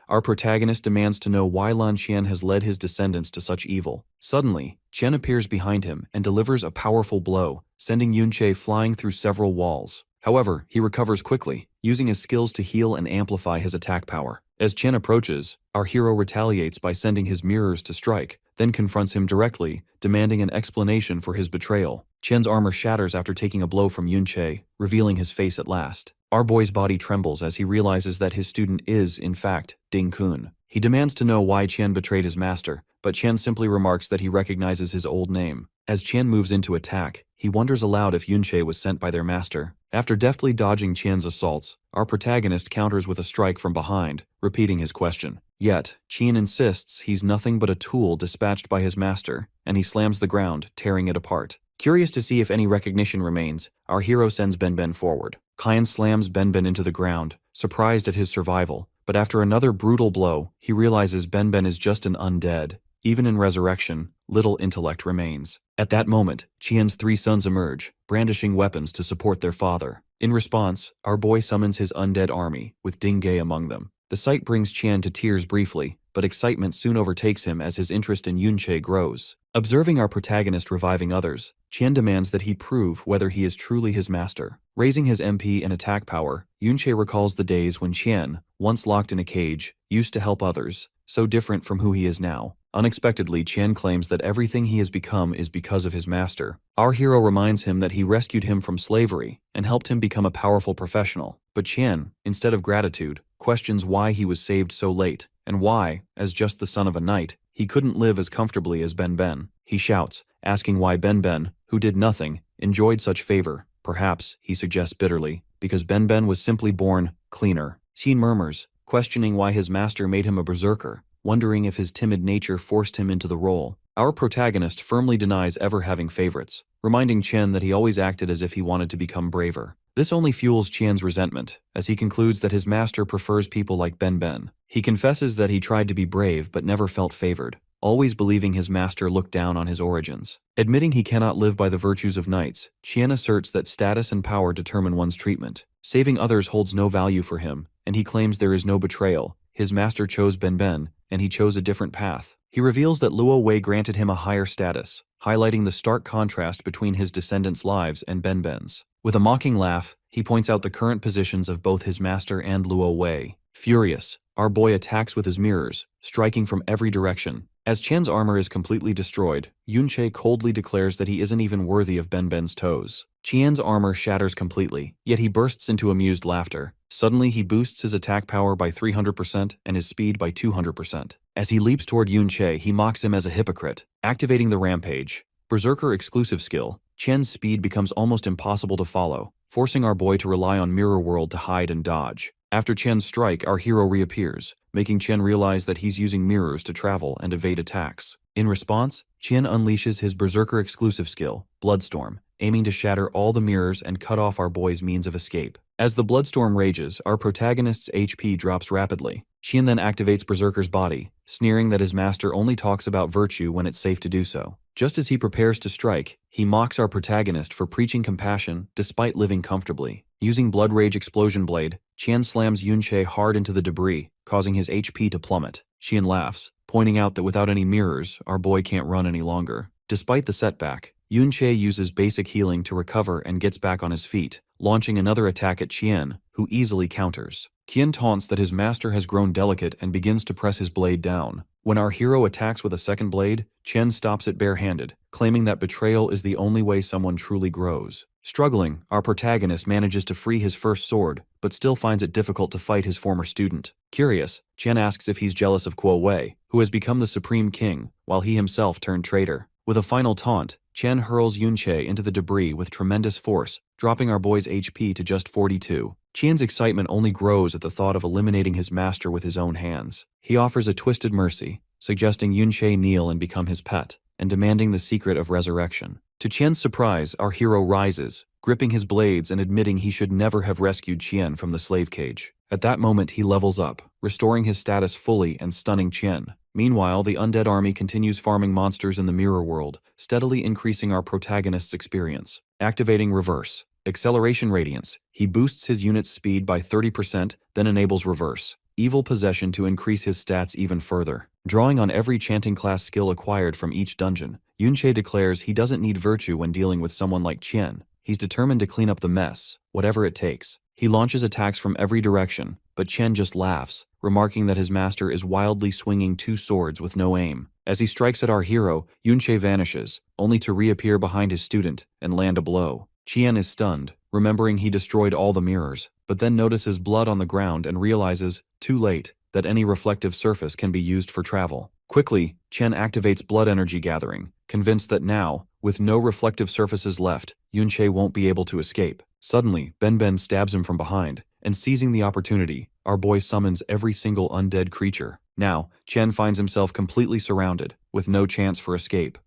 our protagonist demands to know why Lan Qian has led his descendants to such evil. Suddenly, Qian appears behind him and delivers a powerful blow, sending Yunche flying through several walls. However, he recovers quickly, using his skills to heal and amplify his attack power. As Qian approaches, our hero retaliates by sending his mirrors to strike, then confronts him directly, demanding an explanation for his betrayal. Qian's armor shatters after taking a blow from Yunche, revealing his face at last. Our boy's body trembles as he realizes that his student is, in fact, Ding Kun. He demands to know why Qian betrayed his master, but Qian simply remarks that he recognizes his old name. As Qian moves into attack, he wonders aloud if Yunche was sent by their master. After deftly dodging Qian's assaults, our protagonist counters with a strike from behind, repeating his question. Yet, Qian insists he's nothing but a tool dispatched by his master, and he slams the ground, tearing it apart. Curious to see if any recognition remains, our hero sends Benben forward. Qian slams Benben into the ground, surprised at his survival, but after another brutal blow, he realizes Benben is just an undead. Even in resurrection, little intellect remains. At that moment, Qian's three sons emerge, brandishing weapons to support their father. In response, our boy summons his undead army, with Ding Ge among them. The sight brings Qian to tears briefly, but excitement soon overtakes him as his interest in Yunche grows. Observing our protagonist reviving others, Qian demands that he prove whether he is truly his master. Raising his MP and attack power, Yunche recalls the days when Qian, once locked in a cage, used to help others, so different from who he is now. Unexpectedly, Qian claims that everything he has become is because of his master. Our hero reminds him that he rescued him from slavery and helped him become a powerful professional. But Qian, instead of gratitude, questions why he was saved so late, and why, as just the son of a knight, he couldn't live as comfortably as Benben. He shouts, asking why Benben, who did nothing, enjoyed such favor. Perhaps, he suggests bitterly, because Benben was simply born cleaner. Qian murmurs, questioning why his master made him a berserker, wondering if his timid nature forced him into the role. Our protagonist firmly denies ever having favorites, reminding Qian that he always acted as if he wanted to become braver. This only fuels Qian's resentment, as he concludes that his master prefers people like Benben. He confesses that he tried to be brave but never felt favored, always believing his master looked down on his origins. Admitting he cannot live by the virtues of knights, Qian asserts that status and power determine one's treatment. Saving others holds no value for him, and he claims there is no betrayal. His master chose Benben, and he chose a different path. He reveals that Luo Wei granted him a higher status, highlighting the stark contrast between his descendants' lives and Benben's. With a mocking laugh, he points out the current positions of both his master and Luo Wei. Furious, our boy attacks with his mirrors, striking from every direction. As Qian's armor is completely destroyed, Yunche coldly declares that he isn't even worthy of Benben's toes. Qian's armor shatters completely, yet he bursts into amused laughter. Suddenly, he boosts his attack power by 300% and his speed by 200%. As he leaps toward Yunche, he mocks him as a hypocrite, activating the Rampage. Berserker exclusive skill, Qian's speed becomes almost impossible to follow, forcing our boy to rely on Mirror World to hide and dodge. After Qian's strike, our hero reappears, making Qian realize that he's using mirrors to travel and evade attacks. In response, Qian unleashes his Berserker exclusive skill, Bloodstorm, aiming to shatter all the mirrors and cut off our boy's means of escape. As the Bloodstorm rages, our protagonist's HP drops rapidly. Qian then activates Berserker's body, sneering that his master only talks about virtue when it's safe to do so. Just as he prepares to strike, he mocks our protagonist for preaching compassion despite living comfortably. Using Blood Rage Explosion Blade, Qian slams Yunche hard into the debris, causing his HP to plummet. Qian laughs, pointing out that without any mirrors, our boy can't run any longer. Despite the setback, Yunche uses basic healing to recover and gets back on his feet, launching another attack at Qian, who easily counters. Qian taunts that his master has grown delicate and begins to press his blade down. When our hero attacks with a second blade, Chen stops it barehanded, claiming that betrayal is the only way someone truly grows. Struggling, our protagonist manages to free his first sword, but still finds it difficult to fight his former student. Curious, Chen asks if he's jealous of Kuo Wei, who has become the supreme king, while he himself turned traitor. With a final taunt, Chen hurls Yunche into the debris with tremendous force, dropping our boy's HP to just 42. Qian's excitement only grows at the thought of eliminating his master with his own hands. He offers a twisted mercy, suggesting Yunche kneel and become his pet, and demanding the secret of resurrection. To Qian's surprise, our hero rises, gripping his blades and admitting he should never have rescued Qian from the slave cage. At that moment, he levels up, restoring his status fully and stunning Qian. Meanwhile, the undead army continues farming monsters in the mirror world, steadily increasing our protagonist's experience. Activating reverse. Acceleration radiance. He boosts his unit's speed by 30%, then enables reverse. Evil possession to increase his stats even further. Drawing on every chanting class skill acquired from each dungeon, Yunche declares he doesn't need virtue when dealing with someone like Qian. He's determined to clean up the mess, whatever it takes. He launches attacks from every direction, but Qian just laughs, remarking that his master is wildly swinging two swords with no aim. As he strikes at our hero, Yunche vanishes, only to reappear behind his student and land a blow. Qian is stunned, remembering he destroyed all the mirrors, but then notices blood on the ground and realizes, too late, that any reflective surface can be used for travel. Quickly, Chen activates blood energy gathering, convinced that now, with no reflective surfaces left, Yunche won't be able to escape. Suddenly, Ben stabs him from behind, and seizing the opportunity, our boy summons every single undead creature. Now, Chen finds himself completely surrounded, with no chance for escape.